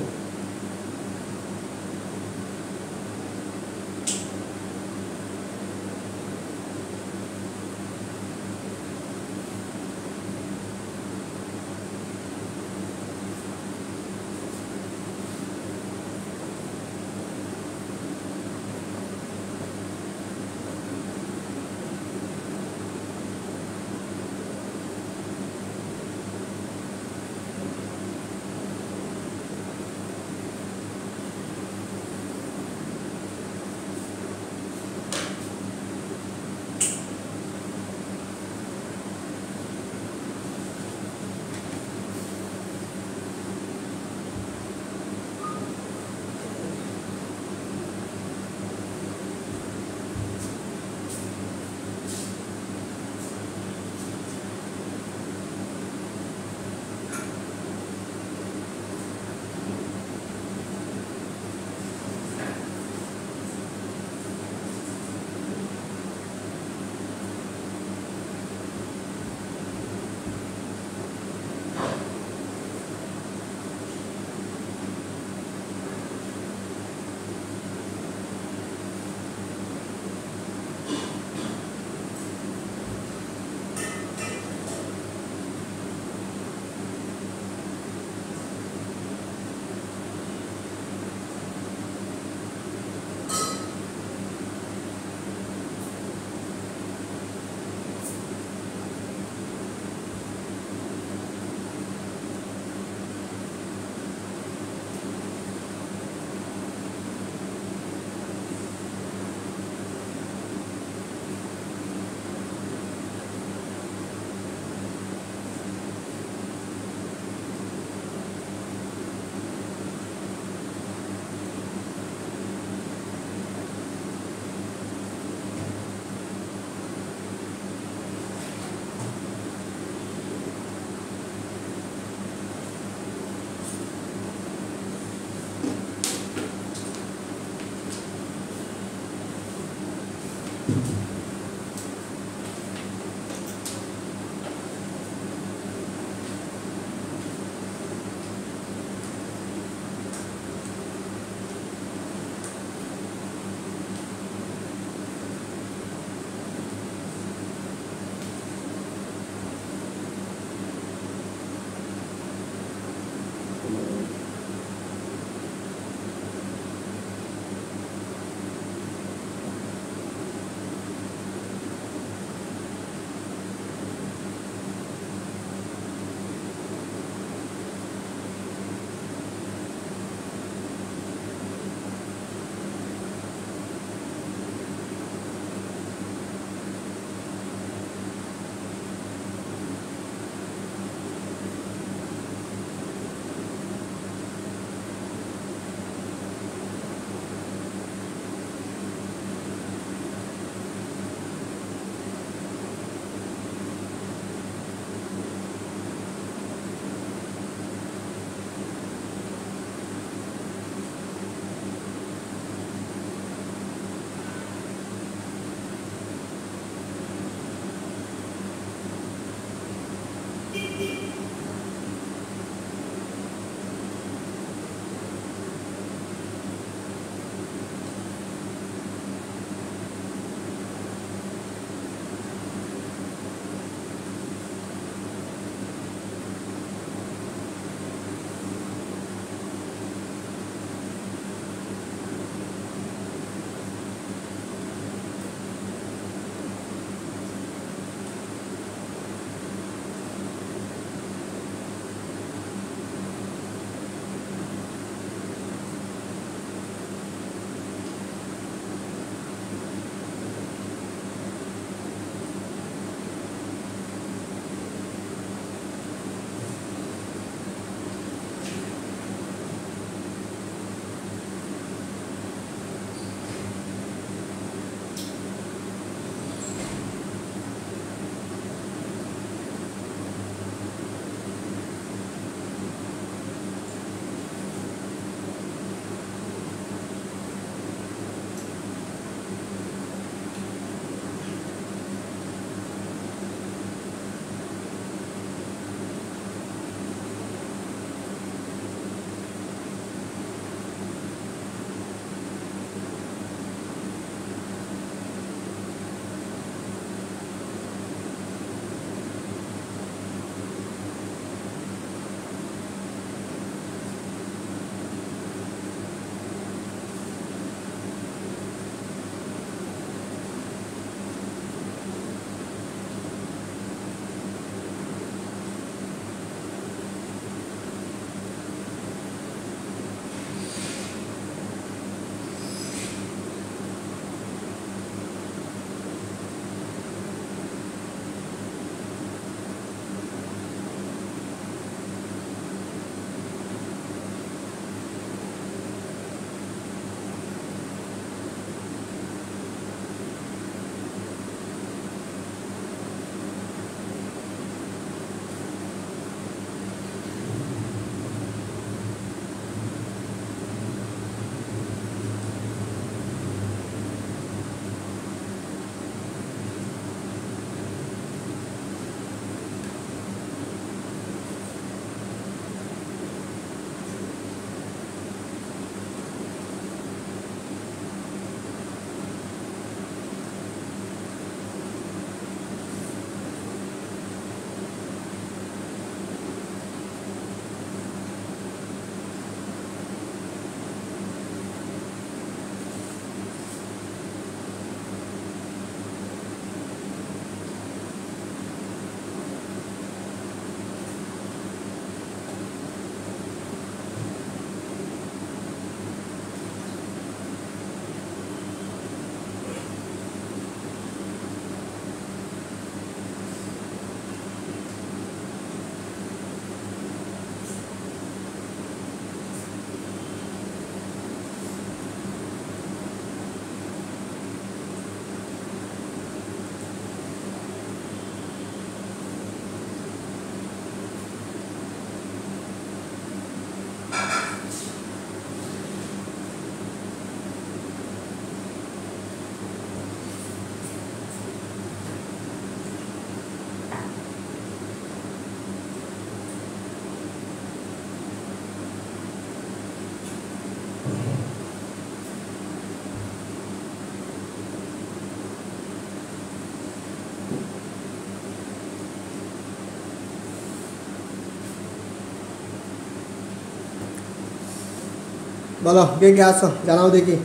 বলো কে কে আসো জানাও দেখি।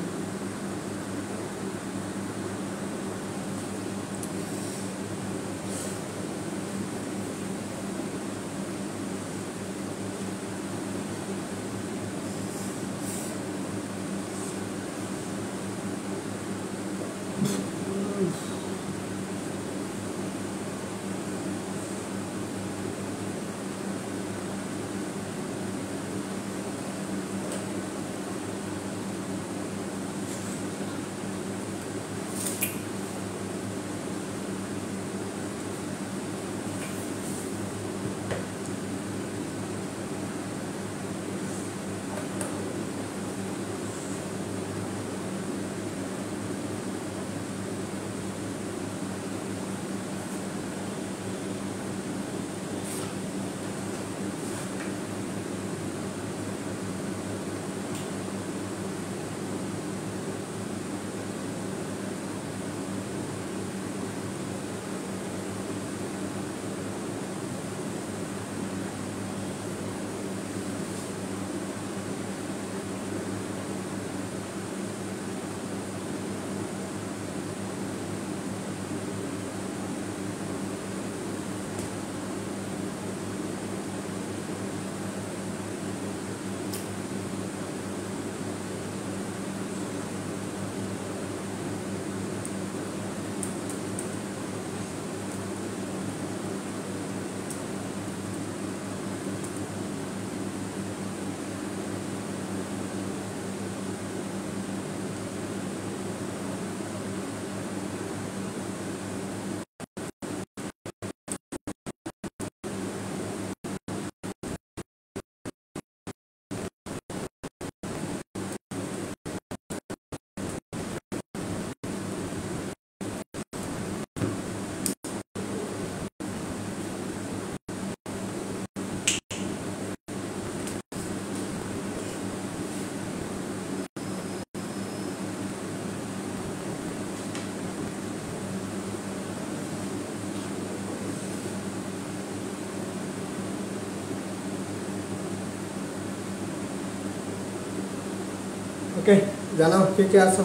ওকে জানাও কে কে আসো,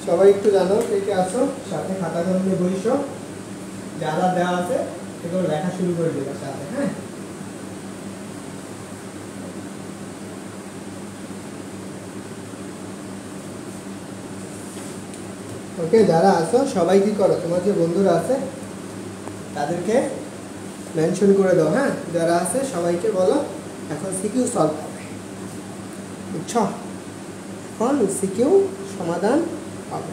সবাই একটু জানাও কে কে আসো, সাথে খাতা কলম নিয়ে বসো, যা যা দেওয়া আছে এগুলো লেখা শুরু করে দেবে সাথে। হ্যাঁ ওকে যারা আসো সবাই কি করো, তোমার যে বন্ধুরা আছে তাদেরকে মেনশন করে দাও। হ্যাঁ যারা আছে সবাইকে বলো এখন সিকিউ সলভ হবে, বুঝছো? এখন সিকিউ সমাধান হবে।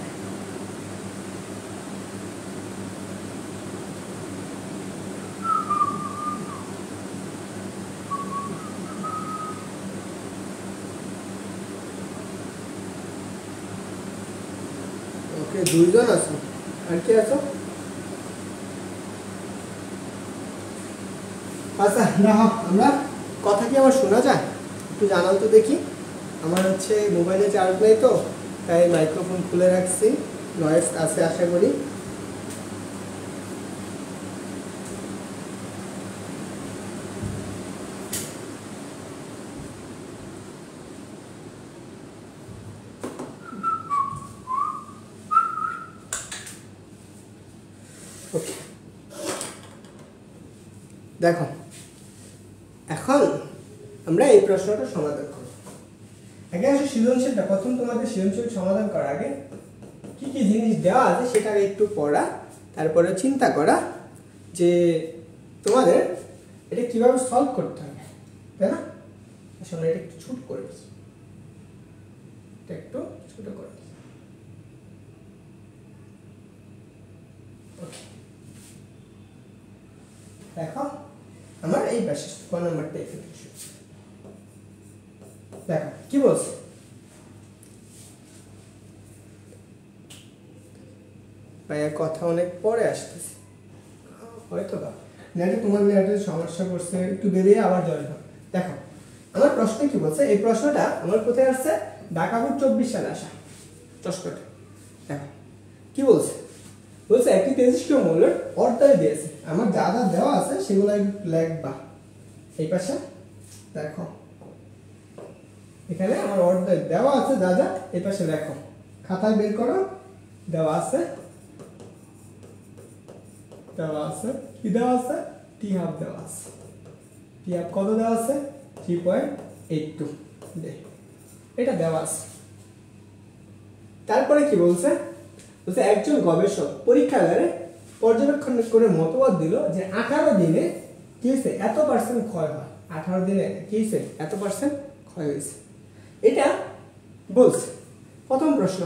ওকে দুইজন আছো, আর কি আছো? আচ্ছা দেখো আমরা কথা কি আমার শোনা যায় একটু জানাও তো দেখি। আমার হচ্ছে মোবাইলে চার্জ নেই তো তাই মাইক্রোফোন খুলে রাখছি, নয়েজ আছে আশা করি। ওকে দেখো এখন আমরা এই প্রশ্নটা সমাধান করব। আগে আসলে সৃজনশীলটা প্রথম তোমাদের সৃজনশীল সমাধান করার আগে কি কি জিনিস দেওয়া আছে সেটা একটু পড়া, তারপরে চিন্তা করা যে তোমাদের এটা কিভাবে সলভ করতে হবে, তাই না? আসলে এটা একটু ছোট করে দিচ্ছি, এটা একটু ছোট করে দিচ্ছি। ওকে দেখো আমার এই পাশে ক নাম্বারটা একটু দেখো কি বলছে। ভাইয়া কথা অনেক পরে আসতেছে হয়তো বা নেটে, তোমার নেটে সমস্যা করছে, একটু বেরিয়ে আবার জয়েন করো। দেখো আমার প্রশ্ন কি বলছে, এই প্রশ্নটা আমার কোথায় আসছে, ঢাকা বোর্ড 24 সালে আসা প্রশ্নটা। দেখো কি বলছে, বলছে একটি তেজস্ক্রিয় মৌলের অর্ধেক দিয়েছে, আমার যা যা দেওয়া আছে সেগুলো লিখবা এই পাশে। দেখো এখানে আমার অর্ধেক দেওয়া আছে, যা যা এই পাশে লেখো, খাতায় বের করো। দেওয়া আছে কি দেওয়া আছে, টি হাফ দেওয়া আছে। টি হাফ কত দেওয়া আছে, 3.82 এটা দেওয়া আছে। তারপরে কি বলছে, একজন গবেষক পরীক্ষাগারে পর্যবেক্ষণ করে মতবাদ দিল যে 18 দিনে কি হয়েছে, এত পার্সেন্ট ক্ষয় হয়। 18 দিনে কি হয়েছে, এত পার্সেন্ট ক্ষয় হয়েছে। এটা বলছে। প্রথম প্রশ্ন,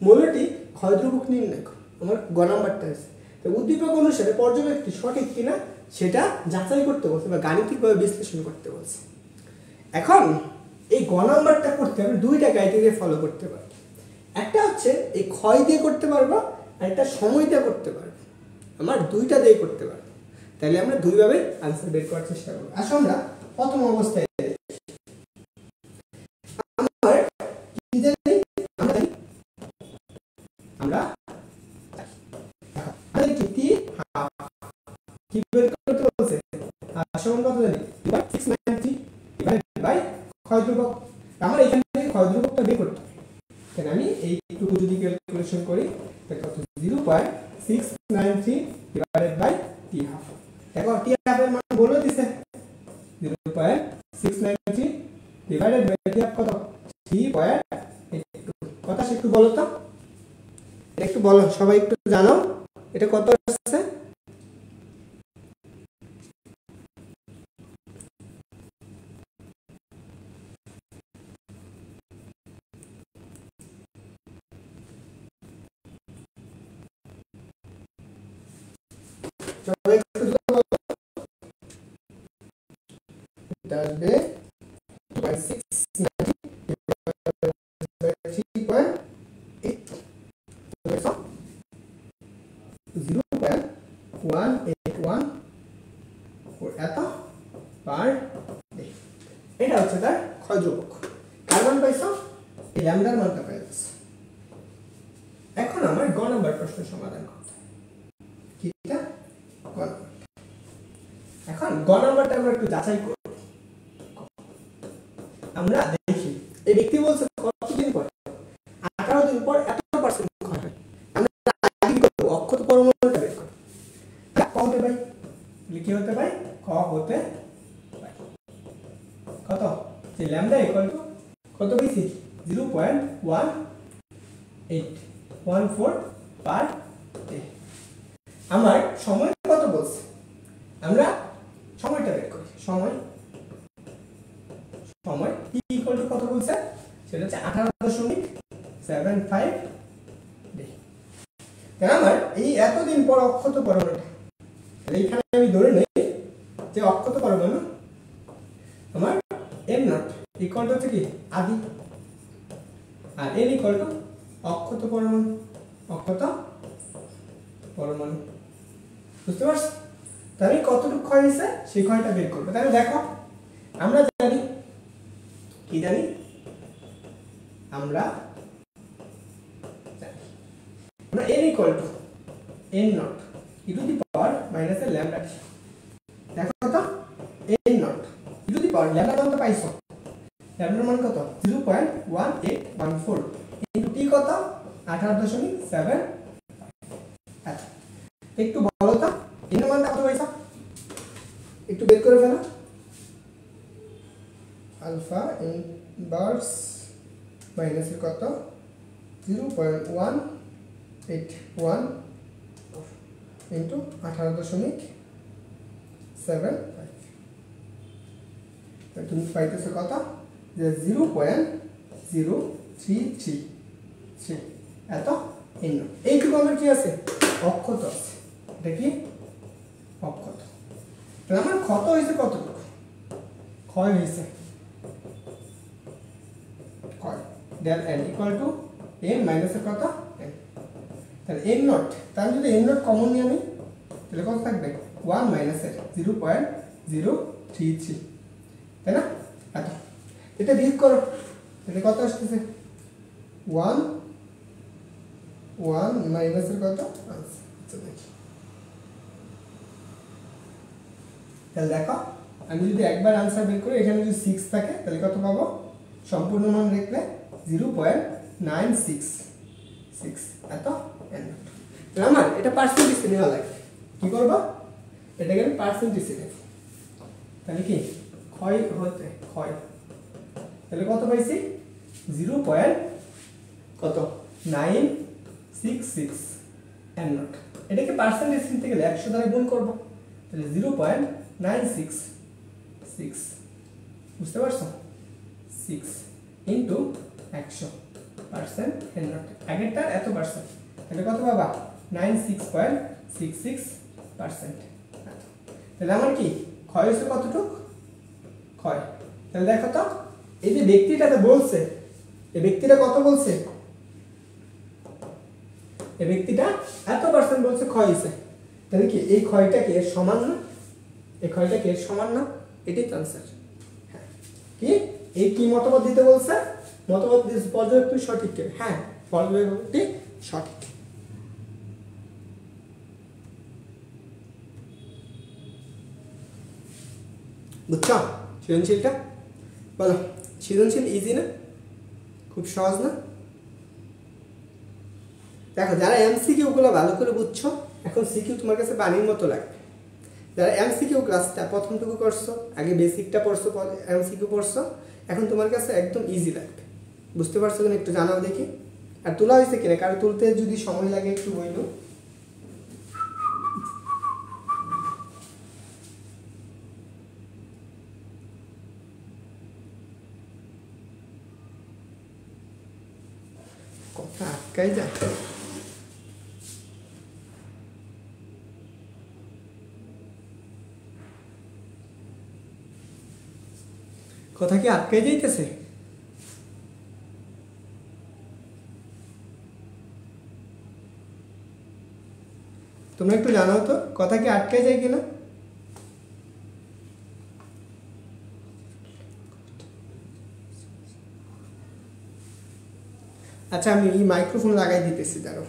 মৌলটি ক্ষয় ধ্রুবক নির্ণয় করো। আমার গ নাম্বারটা আছে। তো উদ্দীপক অনুসারে পর্যবেক্ষণ সঠিক কিনা সেটা যাচাই করতে বলছে বা গাণিতিকভাবে বিশ্লেষণ করতে বলছে। এখন এই গ নাম্বারটা করতে আমরা দুইটা ক্রাইটেরিয়া ফলো করতে পারি। একটা হচ্ছে এই ক্ষয় দিয়ে করতে পারবো, আর একটা সময় দিয়ে করতে পারবো। আমার দুইটা দিয়ে করতে পারবো, তাহলে আমরা দুইভাবে আনসার বের করার চেষ্টা করবো। আসো আমরা প্রথম অবস্থায় আমরা কি বের করতে বলছে, সমান কত জানি 693 ডিভাইডেড বাই ক্ষয় ধ্রুবক। আমরা এখান থেকে ক্ষয় ধ্রুবকটা বের করতে হবে। তাহলে আমি এইটুকু যদি ক্যালকুলেশন করি তাহলে কত, 0.693 ডিভাইডেড বাই টি হাফ। দেখো টি হাফের মান বলে দিছে 0.693 ডিভাইডেড বাই টি হাফ কত, 3.82। কথা একটু বলো তো, একটু বলো সবাই, একটু জানাও এটা কত আসছে। সবাই একটু বলো, এটা আসবে 0.693 0.181 এত পার ডে। এটা হচ্ছে তার ক্ষয় ধ্রুবক। কার মান পাইছো, এই ল্যামডার মানটা পাইছো। এখন আমার গ নাম্বার প্রশ্ন সমাধান করতে হবে। কিটা গ নাম্বার। এখন গ নাম্বারটা আমরা একটু যাচাই করব। আমরা দেখি এই ব্যক্তি বলছে কতদিন পর, 18 দিন পর এত পার্সেন্ট ক্ষয় হয়। আমরা আগে করব অক্ষত পরমাণুটা বের করব। ক হতে পাই, কি হতে পাই, ক হতে পাই কত, যে ল্যামডা ইকুয়াল টু কত বেশি, 0.1814 পার ডে। আমার সময় কত বলছে, আমরা সময়টা বের করি। সময় t ইকুয়াল টু কত বলছে, সেটা হচ্ছে 18.75 ডে। তাহলে আমার এই এতদিন পর অক্ষত পরমাণুটা, এইখানে আমি ধরে নেই যে অক্ষত পরমাণু আমার m নট ইকুয়াল টু হচ্ছে কি আদি, আর n ইকুয়াল টু অক্ষত পরমাণু। বুঝতে পারছো? তাহলে কতটুকু ক্ষয় হয়েছে সেই ক্ষয়টা বের করবে। তাহলে দেখো আমরা জানি কি জানি, আমরা n equal to n naught e to the power minus A lambda t. দেখো কত, n naught e to the power lambda মান তো পাইছো, ল্যামডার মান কত 0.1814 ইনটু টি কত 18.7। আচ্ছা একটু বলো তো n এর মানটা কত পাইছো, একটু বের করে ফেলো। আলফা ইনভার্স মাইনাস এর কত 0.181 ইনটু 18.75। তুমি পাইতেছো কত, যে 0.0333 এত n। এইটুকু আমার কি আছে, অক্ষত আছে। এটা কি অক্ষত। তাহলে আমার ক্ষত হয়েছে কতটুকু, ক্ষয় হয়েছে del n equal to n minus এর কত n। তাহলে n নট, তাহলে যদি n নট কমন নিয়ে আমি তাহলে কত থাকবে 1 মাইনাস এর 0.033, তাই না? এত এটা বিয়োগ করো, তাহলে কত আসতেছে 1 মাইনাস এর কত। আচ্ছা দেখি, তাহলে দেখো আমি যদি একবার আনসার বের করি, এখানে যদি 6 থাকে তাহলে কত পাবো সম্পূর্ণ মান লিখলে 0.966 এত n নট। আমার এটা পার্সেন্টেজে নেওয়া লাগবে। কি করব, এটাকে আমি পার্সেন্টেজে নেব। তাহলে কি ক্ষয় হতে ক্ষয়, তাহলে কত পাইছি 0.966 n নট। এটাকে পার্সেন্টেজ নিতে গেলে 100 দ্বারা গুণ করব, তাহলে 0.966, বুঝতে পারছো, 6 ইন্টু 100% n নট, আগেরটার এত পার্সেন্ট, তাহলে কত পাবা 96.66%। তাহলে আমার কি ক্ষয় হয়েছে কতটুক ক্ষয়, তাহলে দেখো তো এই যে ব্যক্তিটাতে বলছে, এই ব্যক্তিটা কত বলছে, এই ব্যক্তিটা এত পার্সেন্ট বলছে ক্ষয় হয়েছে, তাহলে কি এই ক্ষয়টা কি এর সমান না, এই ক্ষয়টা কি এর সমান না, এটাই তো আনসার। হ্যাঁ, কি এই কি মতবাদ দিতে বলছে, মতবাদ পর্যবেক্ষণ সঠিক কে, হ্যাঁ পর্যবেক্ষণটি সঠিক। বুঝছো সৃজনশীলটা, বলো সৃজনশীল ইজি না, খুব সহজ না? দেখো যারা এমসিকিউ গুলো ভালো করে বুঝছো, এখন সিকিউ তোমার কাছে পানির মতো লাগবে। যারা এমসিকিউ ক্লাসটা প্রথমটুকু করছো, আগে বেসিকটা পড়ছো, এমসিকিউ পড়ছো, এখন তোমার কাছে একদম ইজি লাগবে। বুঝতে পারছো কিনা একটু জানাও দেখি, আর তোলা হয়েছে কিনা, কারো তুলতে যদি সময় লাগে একটু বইলো। কথা আটকাই যায়। কথা কি আটকাই যাইতেছে? তোমরা একটু জানাও তো কথা কি আটকাই যায় কিনা। আচ্ছা আমি এই মাইক্রোফোন লাগাই দিতেছি, দাঁড়াও।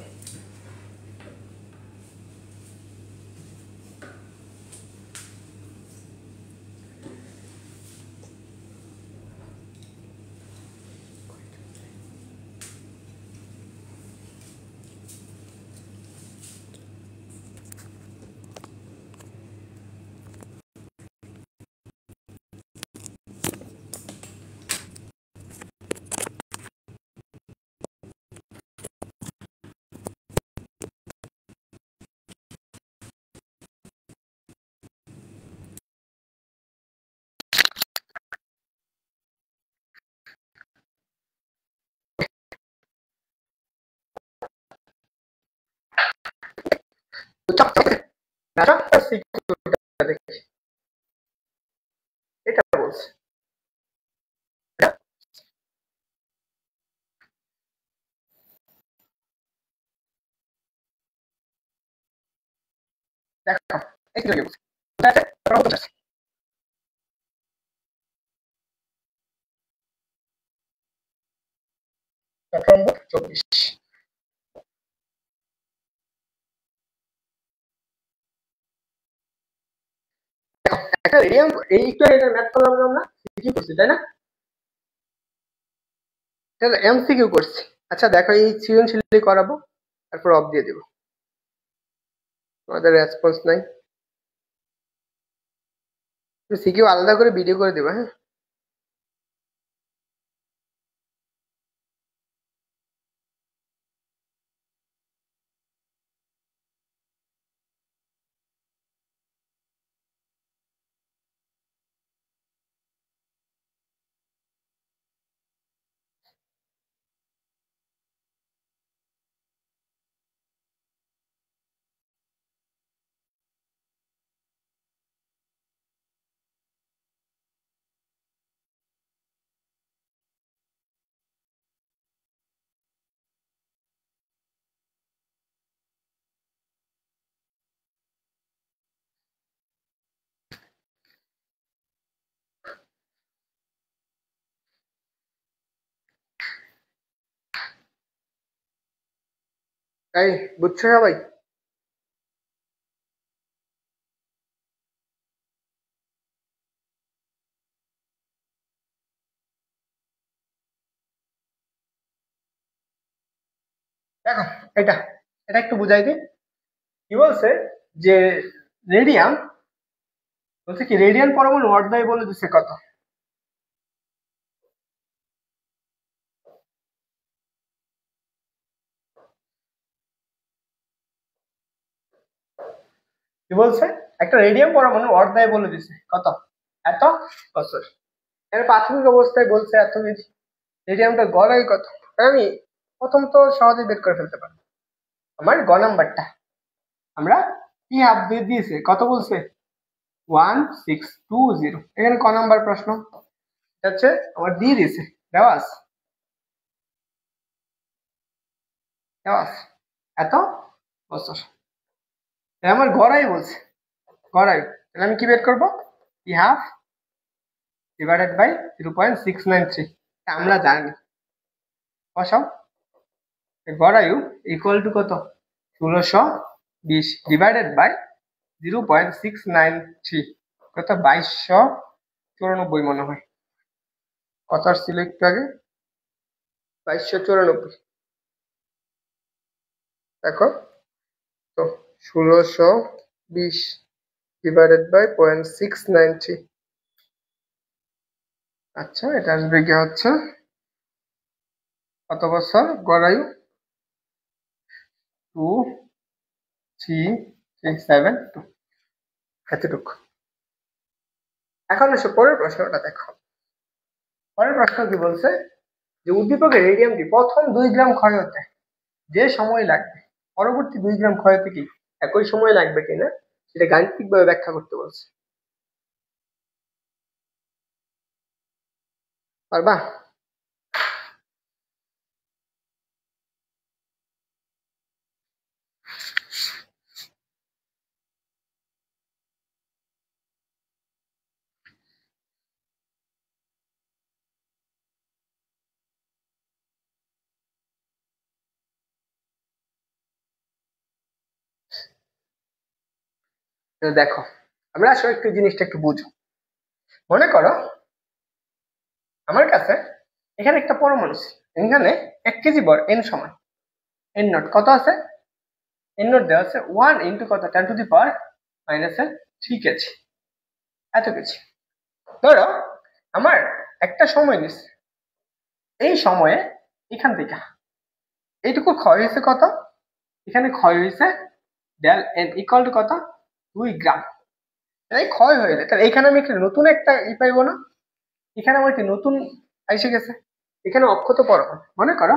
এটা বলছে দেখো, এই বলছে 24। একটা রেডিয়াম এই একটু এটা ম্যাথ করলাম না আমরা, সিকিউ করছি তাই না, তাহলে এমসিকিউ করছি। আচ্ছা দেখো এই সৃজনশীল করাবো, তারপর অফ দিয়ে দেবো, তোমাদের রেসপন্স নাই, সিকিউ আলাদা করে ভিডিও করে দেবো, হ্যাঁ। তাই বুঝছো সবাই? দেখো এটা এটা একটু বুঝাই দিই। কি বলছে যে রেডিয়াম, বলছে কি রেডিয়ান পরমাণু অর্ধায় বলে দিচ্ছে কত। কি বলছে একটা রেডিয়াম পরমাণু অর্ধায় বলে দিচ্ছে কত, এত বছর। এর প্রাথমিক অবস্থায় বলছে এত কেজি, রেডিয়ামটা গড়াই কত, আমি প্রথম তো সহজেই বের করে ফেলতে পারি। আমার গ নাম্বারটা আমরা কি হাফ দিয়ে দিয়েছে কত বলছে 1620, এখানে ক নাম্বার প্রশ্ন এটা হচ্ছে আমার দিয়ে দিয়েছে, দেওয়া আছে দেওয়া আছে এত বছর। এটা আমার গড়াই বলছে, গড়াই, তাহলে আমি কি বের করবো, ই হাফ ডিভাইডেড বাই 0.693, আমরা জানি বসাও। গড়ায়ু ইকুয়াল টু কত 1620 ডিভাইডেড বাই 0.693, কত 2294 মনে হয়, কত ছিল একটু আগে 2294। দেখো তো 1620 ডিভাইডেড বাই 0.693, আচ্ছা এটা আসবে কি হচ্ছে কত বছর গড়ায়ু 23672, এতটুকু। এখন এসে পরের প্রশ্নটা দেখো। পরের প্রশ্ন কি বলছে যে উদ্দীপকের রেডিয়ামটি প্রথম 2 গ্রাম ক্ষয় হতে যে সময় লাগবে পরবর্তী 2 গ্রাম ক্ষয় হতে কি একই সময় লাগবে কিনা সেটা গাণিতিক ভাবে ব্যাখ্যা করতে বলছে। পারবা? দেখো আমরা আসলে একটু জিনিসটা একটু বুঝো। মনে করো আমার কাছে এখানে একটা পরমাণু আছে, এখানে 1 কেজি বর n সমান n নট কত আছে, n নট দেওয়া আছে 1 ইন্টু কত 10 টু দি পাওয়ার -3 কেজি, এত কেজি। ধরো আমার একটা সময় নিচ্ছে, এই সময়ে এখান থেকে এইটুকু ক্ষয় হয়েছে কত, এখানে ক্ষয় হয়েছে ডেল n ইকুয়াল টু কত 2 গ্রাম। এই ক্ষয় হয়ে যায় তাহলে এখানে আমি একটা নতুন একটা পাইবো না, এখানে আমার একটি নতুন এসে গেছে, এখানে অক্ষত পরমাণু মনে করো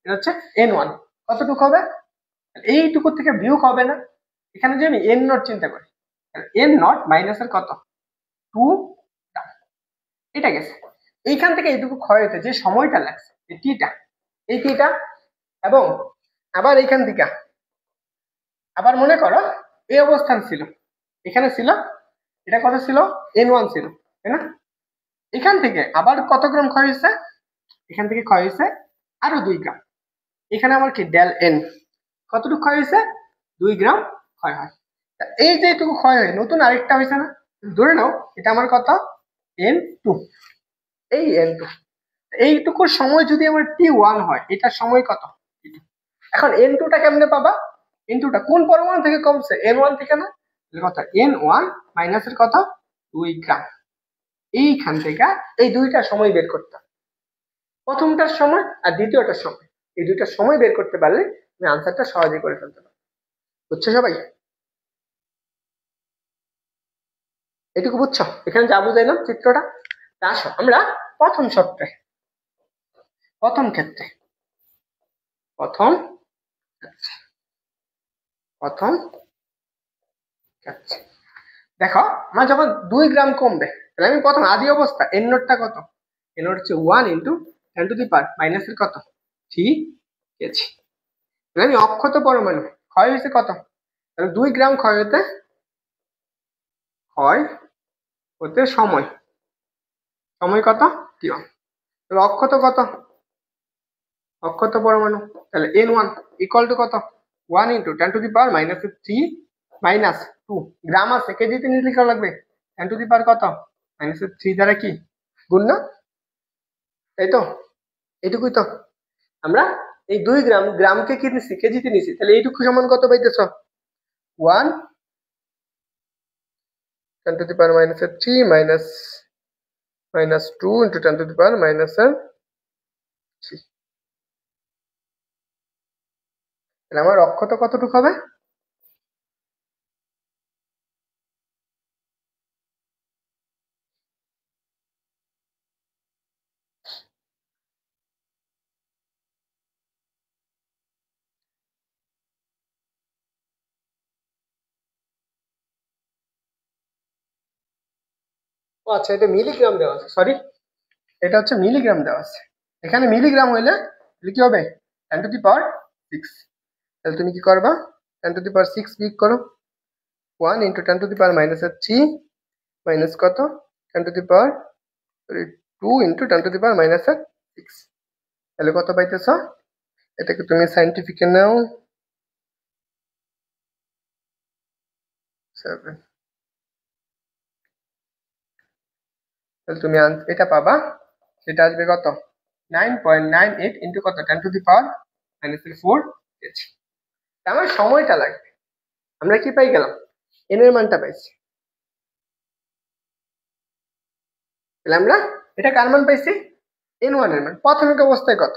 এটা হচ্ছে n1, কতটুকু হবে এইটুকু থেকে বিয়োগ হবে না, এখানে যদি আমি n নট চিন্তা করি n নট মাইনাসের কত 2, এটা গেছে এইখান থেকে এইটুকু ক্ষয় হতে যে সময়টা লাগছে এই টিটা, এই টিটা, এবং আবার এইখান থেকে আবার মনে করো এই অবস্থান ছিল, এখানে ছিল এটা কত ছিল n1 ছিল তাই না, এখান থেকে আবার কত গ্রাম ক্ষয় হয়েছে, এখান থেকে ক্ষয় হয়েছে আরো 2 গ্রাম, এখানে আমার কি ডেল n কতটুকু ক্ষয় হয়েছে 2 গ্রাম ক্ষয় হয়। এই যে এটুকু ক্ষয় হয় নতুন আরেকটা হয়েছে না, ধরে নাও এটা আমার কত n2, এই n2, এইটুকুর সময় যদি আমার t1 হয় এটার সময় কত t2। এখন n2টা কেমনে পাবা, n2টা কোন পরমাণু থেকে কমছে n1 থেকে না, কত n1 মাইনাসের কত 2 গ্রাম, এইখান থেকে এই দুইটা সময় বের করতে, প্রথমটার সময় আর দ্বিতীয়টার সময়, এই দুইটা সময় বের করতে পারলে তুমি আনসারটা সহজেই করে ফেলতে পারো। বুঝছো সবাই? এটুকু বুঝছো, এখানে যা বুঝাইলাম চিত্রটা। আসো আমরা প্রথম সূত্রে, প্রথম ক্ষেত্রে, প্রথম ক্ষেত্রে দেখো আমার যখন 2 গ্রাম কমবে তাহলে আমি প্রথম আদি অবস্থা এন নোটটা কত, এন নোট হচ্ছে 1 ইন্টু 10 টু দি পাওয়ার মাইনাসের কত 3 কেজি, তাহলে আমি অক্ষত পরমাণু ক্ষয় হয়েছে কত, তাহলে 2 গ্রাম ক্ষয় হতে সময়, সময় কত t1, তাহলে অক্ষত কত, অক্ষত পরমাণু তাহলে n1 ইকুয়াল টু কত 1 into 10 two the power -3 minus 2 গ্রাম আছে কেজিতে নিয়ে লিখা লাগবে 10 টু দি পাওয়ার কত -3 দ্বারা কি গুণ না, তাই তো এইটুকুই তো আমরা এই 2 গ্রাম, গ্রামকে কি নিছি, কেজিতে নিছি, তাহলে এইটুকু সমান কত পাইতেছ? 1 10 to the power minus 3 minus 2 into 10 to the power minus 3। তাহলে আমার অক্ষত কতটুকু হবে? ও আচ্ছা, এটা মিলিগ্রাম দেওয়া আছে, সরি, এটা হচ্ছে মিলিগ্রাম দেওয়া আছে। এখানে মিলিগ্রাম হইলে কি হবে? 10 to the power 6। তাহলে তুমি কি করবা? 10 to the power 6 বিয়োগ করো, 1 into 10 to the power minus 3 minus কত, 10 to the power 2 into 10 to the power minus 6। তাহলে কত পাইতেছ? এটাকে তুমি সাইন্টিফিকে নাও, 7। তাহলে তুমি এটা পাবা, সেটা আসবে কত? 9.98 ইন্টু কত, 10 to the power minus 4 KG. আমার সময়টা লাগবে। আমরা কি পাই গেলাম? এন এর মানটা পাইছি। তাহলে আমরা এটা কার মান পাইছি? n1 এর মান। প্রাথমিক অবস্থায় কত?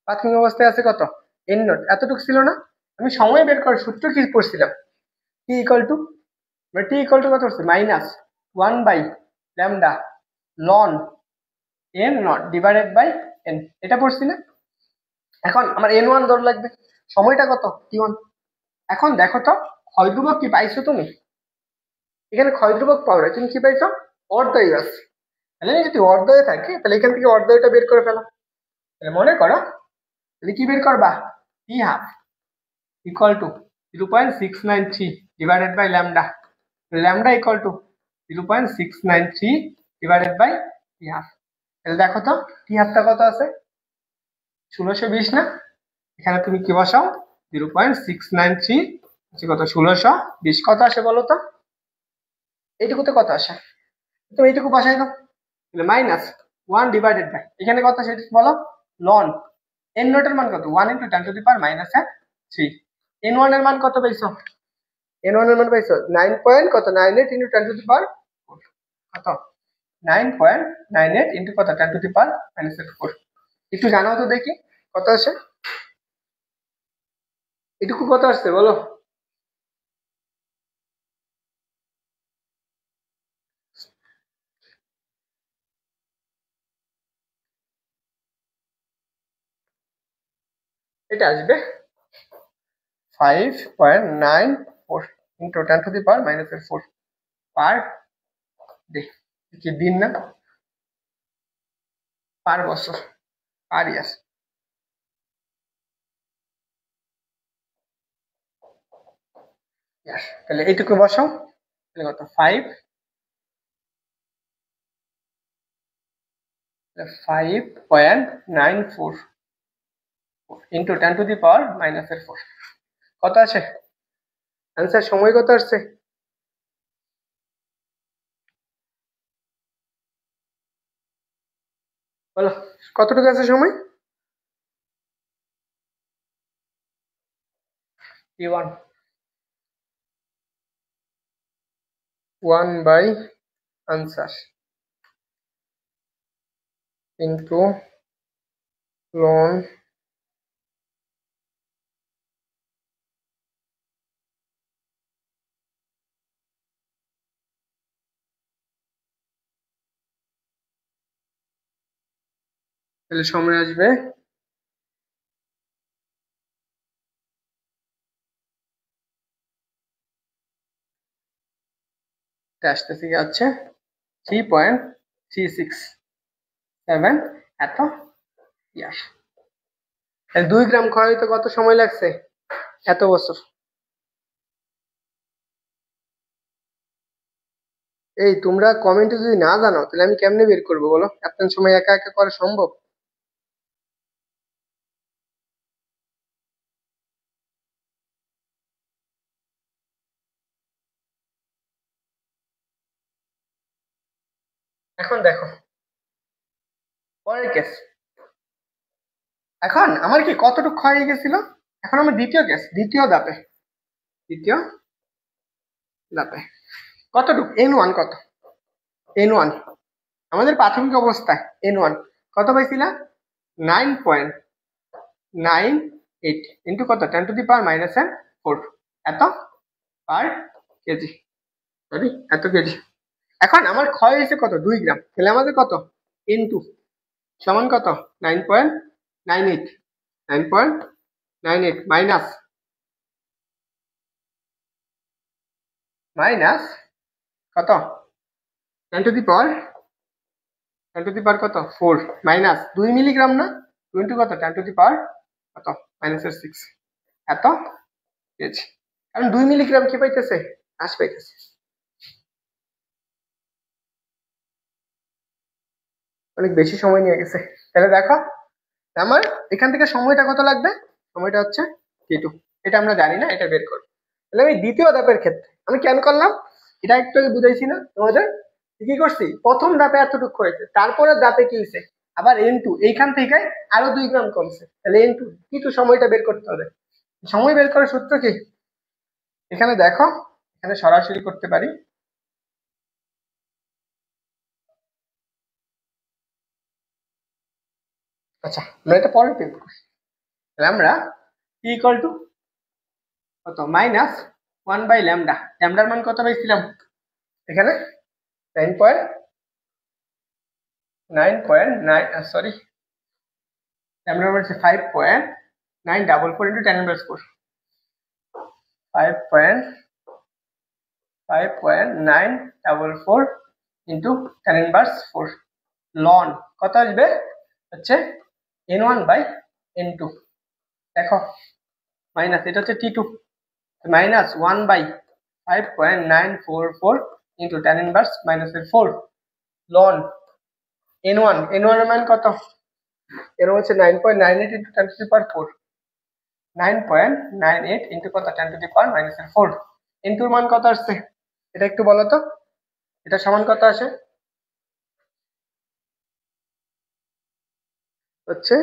প্রাথমিক অবস্থায় আছে কত? n0। এতটুকু ছিল না? আমি সময় বের করার সূত্র কি পড়ছিলাম? t equal to, t equal to কত হচ্ছে? Minus 1 by lambda ln n naught divided by n, এটা পড়ছি না? এখন আমার n1 ধর লাগবে, সময়টা কত? t1। এখন দেখো তো ক্ষয় ধ্রুবক কি পাইছো তুমি? এখানে ক্ষয় ধ্রুবক পাও না, তুমি কি পাইছো? অর্ধয় আছে। তাহলে যদি অর্ধয় থাকে তাহলে এখান থেকে অর্ধয়টা বের করে ফেলো। তাহলে মনে করো, তাহলে কি বের করবা? t half equal to 0.693 divided by lambda, lambda equal to 0.693 divided by t half. তাহলে দেখো তো t হাফটা কত আছে? 1620 না? এখানে তুমি কি বসাও? 0.693 কত, 1620 কত আসে বলো তো? এইটুকুতে কত আসে? তুমি এইটুকু বসাই দাও, তাহলে মাইনাস 1 ডিভাইডেড বাই, এখানে কত সেটা বলো? লন n নোটের মান কত? 1 into 10 to the power minus 3। n1 এর মান কত পাইছো? n1 এর মান পাইছো 9.98 into 10 to the power কত? 9.98 into কত, 10 to the power minus 4। একটু জানাও তো দেখি কত আসে, এটুকু কত আসছে বলো? এটা আসবে 5.94 into 10 to the power minus 4 per day. কি দিন না, পার বছর, পার ইয়ার। তাহলে এইটুকু বসাও, তাহলে কত? 5.94 into 10 to the power minus 4 কত আছে आंसर? সময় কত আসছে? বলো কতটুকু আছে সময়? t1 1 by answer into ln তাহলে সময় আসবে আসতেছে কি আছে 3.367 এত ইয়ার। তাহলে 2 গ্রাম ক্ষয় হইতে কত সময় লাগছে? এত বছর। এই তোমরা কমেন্টে যদি না জানো তাহলে আমি কেমনে বের করবো বলো? এত সময় একা একা করা সম্ভব? এখন দেখো পরের কেস, এখন আমার কি কতটুকু হয়ে গেছিল, এখন আমার দ্বিতীয় কেস, দ্বিতীয় ধাপে কতটুকু n1 কত, n1 আমাদের প্রাথমিক অবস্থায় n1 কত পাইছিলাম 9.98 ইন্টু কত 10⁻⁻4 এত পার কেজি, সরি এত কেজি। এখন আমার ক্ষয় হয়েছে কত 2 গ্রাম, তাহলে আমাদের কত n2 সমান কত 9.98 মাইনাস কত 10⁻10⁻4 মাইনাস 2 মিলিগ্রাম না 2 ইন্টু কত 10⁻কত -6 এত কেজি। কারণ 2 মিলিগ্রাম কি পাইতেছে হ্রাস পাইতেছে। অনেক বেশি সময় নিয়ে গেছে। তাহলে দেখো আমার এখান থেকে সময়টা কত লাগবে, সময়টা হচ্ছে t2, এটা আমরা জানি না, এটা বের করব। তাহলে আমি দ্বিতীয় ধাপের ক্ষেত্রে আমি কেন করলাম এটা একটু আগে বুঝাইছি না তোমাদের, কি করছি প্রথম ধাপে এতটুকু হয়েছে, তারপরের ধাপে কি হয়েছে আবার n2 এইখান থেকে আরো 2 গ্রাম কমছে, তাহলে n2 t2 সময়টা বের করতে হবে। সময় বের করার সূত্র কি, এখানে দেখো এখানে সরাসরি করতে পারি, আচ্ছা আমরা এটা পরে প্রিন্ট করি। তাহলে আমরা টি ইকুয়াল টু কত -1/λ, ল্যামডার মান কত পাইছিলাম এখানে 9.9, সরি ল্যামডার মান হচ্ছে 5.944 ইন্টু 10⁻4, 5.944 ইন্টু 10⁻4 লন কত আসবে হচ্ছে n1/n2, দেখো মাইনাস এটা হচ্ছে t2 minus 1/5.944 into 10⁻⁻4 loan n1 এর মান কত, এর হচ্ছে 9.98 ইন্টু 10⁻4, 9.98 ইন্টু কত 10⁻⁻4, ইন্টুর মান কত আসছে এটা একটু বলো তো, এটা সমান কত আসে হচ্ছে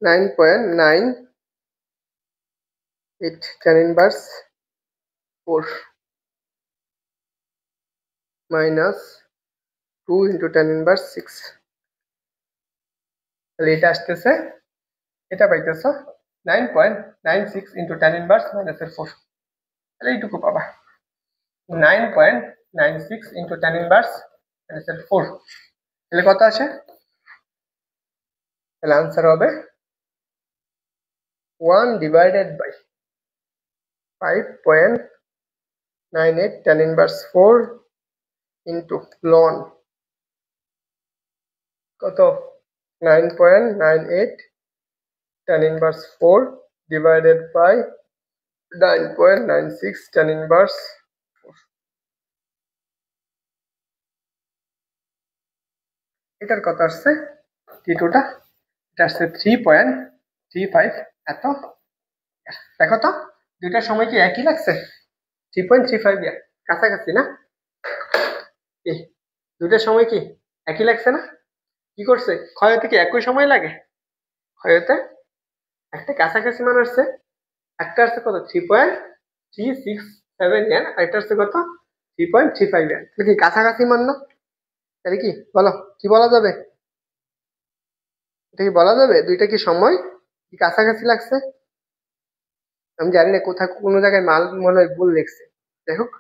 9.98 10⁻4 মাইনাস 2 ইন্টু 10⁻6, তাহলে এটা আসতেছে, এটা পাইতেছো 9.96 ইন্টু 10⁻⁻4, তাহলে এইটুকু পাবা 9.96 ইন্টু 10⁻⁻4, তাহলে কত আসে, তাহলে আনসার হবে 1/5.98 10⁻4 ইন্টু লন কত 9.98 10⁻4 ডিভাইডেড বাই 9.96 10⁻4, এটার কত আসছে টি2টা, এটা আসছে 3.35 এত। দেখো তো দুইটার সময় কি একই লাগছে 3.35 কাছাকাছি না, দুইটার সময় কি একই লাগছে না, কি করছে ক্ষয় হতে কি একই সময় লাগে, ক্ষয় হতে একটা কাছাকাছি মান আসছে, একটা আসছে কত 3.367 আর একটা আসছে কত 3.35, তাহলে কি কাছাকাছি মান না, তাহলে কি বলো কি বলা যাবে, এটা কি বলা যাবে দুইটা কি সময় কি কাছাকাছি লাগছে, আমি জানি না কোথায় কোনো জায়গায় মাল মনে হয় ভুল লিখছে, যাই হোক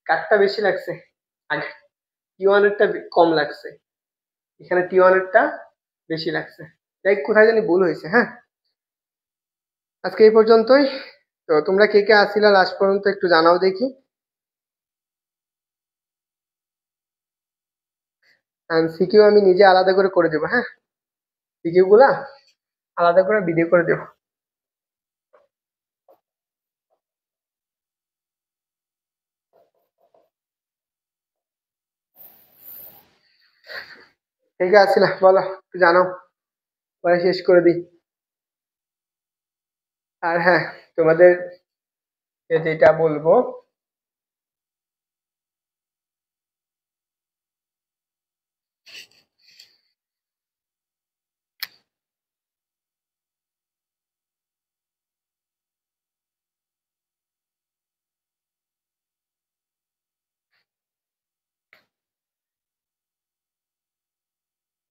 কারটা বেশি লাগছে আগে, টি1 এরটা কম লাগছে, এখানে টি1 এরটা বেশি লাগছে, যাই কোথায় জানি ভুল হয়েছে। হ্যাঁ আজকে এই পর্যন্তই, তো তোমরা কে কে আসিলা লাস্ট পর্যন্ত একটু জানাও দেখি, সিকিউ আমি নিজে আলাদা করে দেবো, হ্যাঁ সিকিউ গুলা আলাদা করে ভিডিও করে দেবো। কে কে আসিলা বলো একটু জানাও, পরে শেষ করে দিই। আর হ্যাঁ তোমাদের যেটা বলবো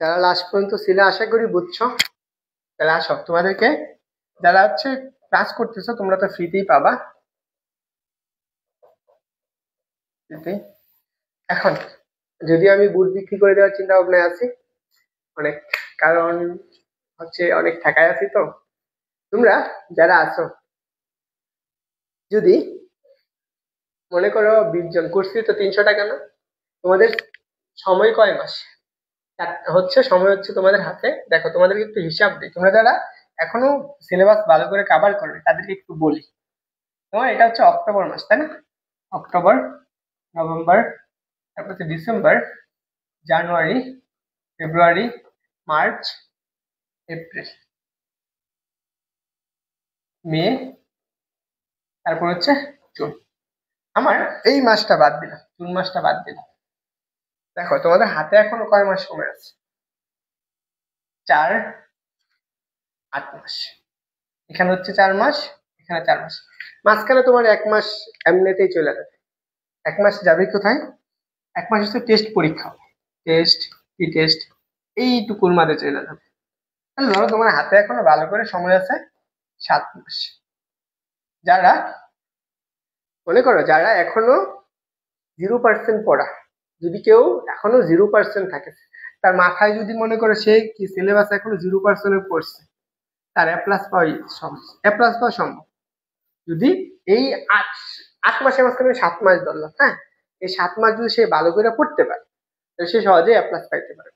যারা লাস্ট পর্যন্ত ছিলে আশা করি বুঝছো। তাহলে আসো তোমাদেরকে, যারা হচ্ছে ক্লাস করতেছো তোমরা তো ফ্রিতেই পাবা, ফ্রিতেই। এখন যদি আমি বুট বিক্রি করে দেওয়ার চিন্তা ভাবনায় আছি অনেক, কারণ হচ্ছে অনেক ঠেকায় আছি তো। তোমরা যারা আছো, যদি মনে করো 20 জন, করছি তো 300 টাকা না, তোমাদের সময় কয় মাস হচ্ছে, সময় হচ্ছে তোমাদের হাতে। দেখো তোমাদেরকে একটু হিসাব দিই, তোমরা যারা এখনো সিলেবাস ভালো করে কাভার করবে তাদেরকে একটু বলি। তোমার এটা হচ্ছে অক্টোবর মাস, তাই না? অক্টোবর, নভেম্বর, তারপর হচ্ছে ডিসেম্বর, জানুয়ারি, ফেব্রুয়ারি, মার্চ, এপ্রিল, মে, তারপর হচ্ছে জুন। আমার এই মাসটা বাদ দিলাম, জুন মাসটা বাদ দিলাম। দেখো তোমাদের হাতে এখনো কয় মাস সময় আছে? 4, 8 মাস। এখানে হচ্ছে 4 মাস, এখানে 4 মাস, মাঝখানে তোমার 1 মাস এমনিতেই চলে যাবে। 1 মাস যাবে কোথায়? 1 মাস হচ্ছে টেস্ট পরীক্ষা, টেস্ট, কি টেস্ট, এইটুকুর মাঝে চলে যাবে। তাহলে ধরো তোমার হাতে এখনো ভালো করে সময় আছে 7 মাস। যারা মনে করো যারা এখনো 0% পড়া, যদি কেউ এখনো 0% থাকে, তার মাথায় যদি মনে করো সে কি সিলেবাস এখনো 0% পড়ছে, তার এ প্লাস পাওয়া সম্ভব, এ প্লাস পাওয়া সম্ভব। যদি এই 8 মাসের মাঝখানে 7 মাস ধরলাম, হ্যাঁ, এই 7 মাস যদি সে ভালো করে পড়তে পারে তাহলে সে সহজেই এ প্লাস পাইতে পারে।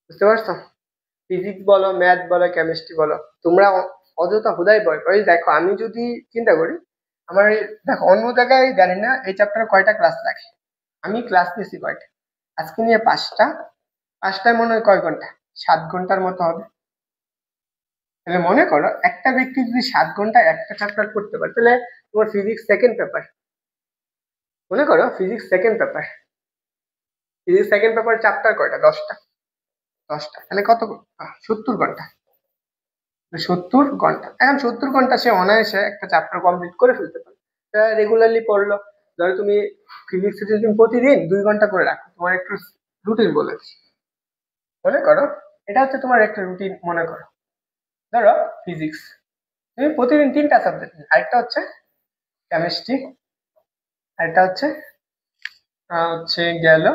বুঝতে পারছো? ফিজিক্স বলো, ম্যাথ বলো, কেমিস্ট্রি বলো, তোমরা অযথা হুদাই ভয় পাই। দেখো আমি যদি চিন্তা করি, আমার দেখো অন্য জায়গায় জানি না এই চ্যাপ্টারে কয়টা ক্লাস লাগে, আমি ক্লাস নিয়েছি কয়টা, আজকে নিয়ে 5টা, 5টায় মনে হয় কয় ঘন্টা, 7 ঘন্টার মতো হবে। তাহলে মনে করো একটা ব্যক্তি যদি 7 ঘন্টা একটা চ্যাপ্টার পড়তে পারে, তাহলে তোমার ফিজিক্স সেকেন্ড পেপার, মনে করো physics second paper, physics second paper chapter কয়টা? 10টা, 10টা, তাহলে কত? 70 ঘন্টা। 70 ঘন্টা, এখন 70 ঘন্টা সে অনায়াসে একটা চ্যাপ্টার কমপ্লিট করে ফেলতে পারে। রেগুলারলি পড়লো, ধরো তুমি ফিজিক্স যদি তুমি প্রতিদিন 2 ঘন্টা করে রাখো, তোমার একটু রুটিন বলেছি, মনে করো এটা হচ্ছে তোমার একটা রুটিন। মনে করো ধরো ফিজিক্স তুমি প্রতিদিন 3টা সাবজেক্ট, আরেকটা হচ্ছে কেমিস্ট্রি, আরেকটা হচ্ছে হচ্ছে গেল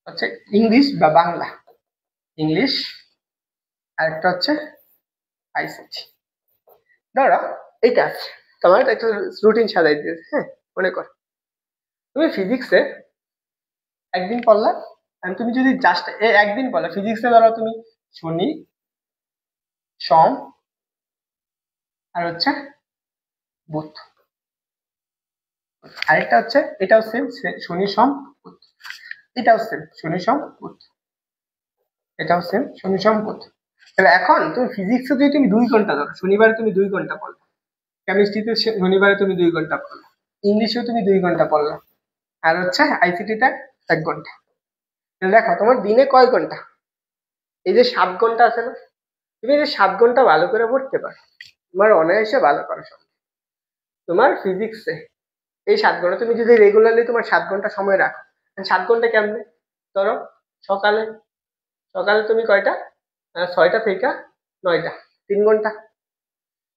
হচ্ছে ইংলিশ বা বাংলা, ইংলিশ, আরেকটা হচ্ছে আইসিটি। ধরো এইটা আছে, তোমার একটা রুটিন সাজাই দিয়েছে, হ্যাঁ। মনে কর তুমি ফিজিক্সে একদিন পড়লা, and তুমি যদি জাস্ট একদিন পড়লা ফিজিক্সে, ধরো তুমি শনি, সোম, আর হচ্ছে বুধ, আরেকটা হচ্ছে এটাও সেম, শনি সোম বুধ, এটাও সেম শনি সোম বুধ, এটাও সেম শনি সোম বুধ। তাহলে এখন তুমি ফিজিক্সে যদি তুমি 2 ঘন্টা ধরো, শনিবারে তুমি 2 ঘন্টা পড়লা, কেমিস্ট্রিতে শনিবারে তুমি 2 ঘন্টা পড়লা, ইংলিশেও তুমি 2 ঘন্টা পড়লা, আর হচ্ছে আইসিটিতে 1 ঘন্টা। তাহলে দেখো তোমার দিনে কয় ঘন্টা? এই যে 7 ঘন্টা আছে না, তুমি এই যে 7 ঘন্টা ভালো করে পড়তে পারো, তোমার অনায়াসে ভালো করা সম্ভব। তোমার ফিজিক্সে এই 7 ঘন্টা তুমি যদি রেগুলারলি তোমার 7 ঘন্টা সময় রাখো, 7 ঘন্টা কেমনে? ধরো সকালে, সকালে তুমি কয়টা? 6টা থেকে 9টা, 3 ঘন্টা।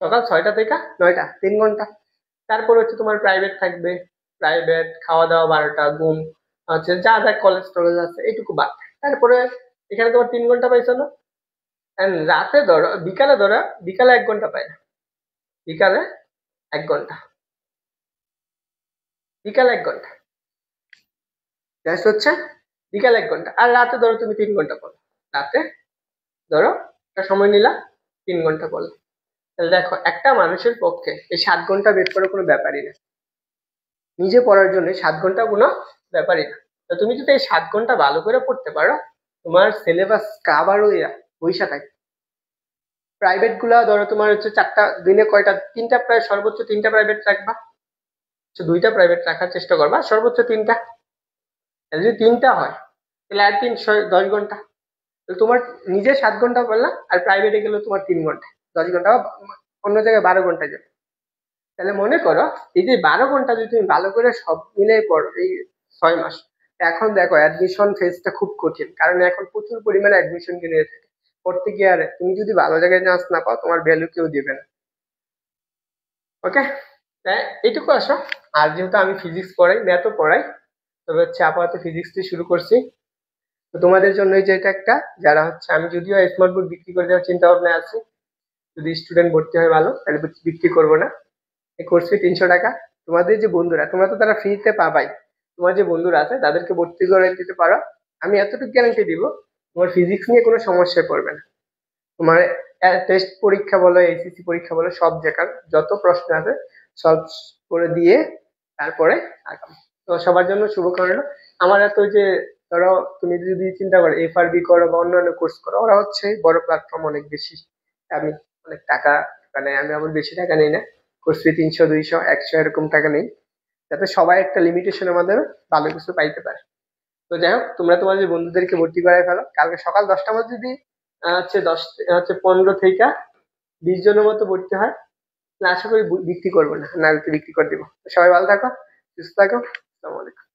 সকাল 6টা থেকে 9টা, 3 ঘন্টা। তারপর হচ্ছে তোমার প্রাইভেট থাকবে, প্রাইভেট, খাওয়া দাওয়া, 12টা, ঘুম, হচ্ছে যা যা কলেজ টলেজ আছে এইটুকু বাদ। তারপরে এখানে তোমার 3 ঘন্টা পাইছো না? রাতে ধরো, বিকালে ধরো, বিকালে 1 ঘন্টা পাই না, বিকালে 1 ঘন্টা, বিকালে 1 ঘন্টা, জাস্ট হচ্ছে বিকালে 1 ঘন্টা। আর রাতে ধরো তুমি 3 ঘন্টা পড়ো, রাতে ধরো একটা সময় নিলা, 3 ঘন্টা পড়লো। তাহলে দেখো একটা মানুষের পক্ষে এই 7 ঘন্টা বের করার কোনো ব্যাপারই না, নিজে পড়ার জন্য 7 ঘন্টা কোনো ব্যাপারই না। তো তুমি যদি এই 7 ঘন্টা ভালো করে পড়তে পারো, তোমার সিলেবাস কাভার হইয়া পয়সা থাকে। প্রাইভেট গুলা ধরো তোমার হচ্ছে 4টা, দিনে কয়টা? 3টা, প্রায় সর্বোচ্চ 3টা প্রাইভেট রাখবা, 2টা প্রাইভেট রাখার চেষ্টা করবা, সর্বোচ্চ 3টা। যদি 3টা হয় তাহলে আর 10 ঘন্টা। তাহলে তোমার নিজে 7 ঘন্টা পড়লা, আর প্রাইভেটে গেলে তোমার 3 ঘন্টা, 10 ঘন্টা, অন্য জায়গায় 12 ঘন্টা যাবে। তাহলে মনে করো এই যে 12 ঘন্টা যদি তুমি ভালো করে সব মিলে পড়ো এই 6 মাস, এখন দেখো অ্যাডমিশন ফেজটা খুব কঠিন, কারণ এখন প্রচুর পরিমাণে অ্যাডমিশন নিয়ে থাকে। পড়তে গিয়ে আর তুমি যদি ভালো জায়গায় চান্স না পাও, তোমার ভ্যালু কেউ দিবে না। ওকে, এইটুকু আসো। আর যেহেতু আমি ফিজিক্স পড়াই, ম্যাথও পড়াই, তবে হচ্ছে আপাতত ফিজিক্স দিয়ে শুরু করছি। তো তোমাদের জন্যই যে এটা একটা, যারা হচ্ছে, আমি যদিও স্মার্ট বোর্ড বিক্রি করে দেওয়ার চিন্তা ভাবনায় আছি, যদি স্টুডেন্ট ভর্তি হয় ভালো, তাহলে বিক্রি করবো না। এই কোর্স ফি 300 টাকা। তোমাদের যে বন্ধুরা, তোমরা তো তারা ফ্রিতে পাবাই, তোমার যে বন্ধুরা আছে তাদেরকে ভর্তি করে দিতে পারো। আমি এতটুকু গ্যারান্টি দিব, তোমার ফিজিক্স নিয়ে কোনো সমস্যায় পড়বে না। তোমার টেস্ট পরীক্ষা বলো, এইচএসসি পরীক্ষা বলো, সব জায়গার যত প্রশ্ন আছে সলভ করে দিয়ে তারপরে আগাম। তো সবার জন্য শুভকামনা। আমার এত যে, ধরো তুমি যদি চিন্তা করো এফআরবি করো বা অন্যান্য কোর্স করো, ওরা হচ্ছে বড় প্ল্যাটফর্ম, অনেক বেশি, আমি অনেক টাকা, মানে আমি আমার বেশি টাকা নেই না। কোর্স ফি 300, 200, 100 এরকম টাকা নেই, যাতে সবাই একটা লিমিটেশনের মধ্যে ভালো কিছু পাইতে পারে। তো যাই হোক, তোমরা তোমাদের বন্ধুদেরকে ভর্তি করায় ফেলো। কালকে সকাল 10টার মধ্যে যদি হচ্ছে 15 থেকে 20 জনের মতো ভর্তি হয়, তাহলে আশা করি বিক্রি করবো না, না বিক্রি করে দিবো। সবাই ভালো থাকো, সুস্থ থাকো। আসসালামু আলাইকুম।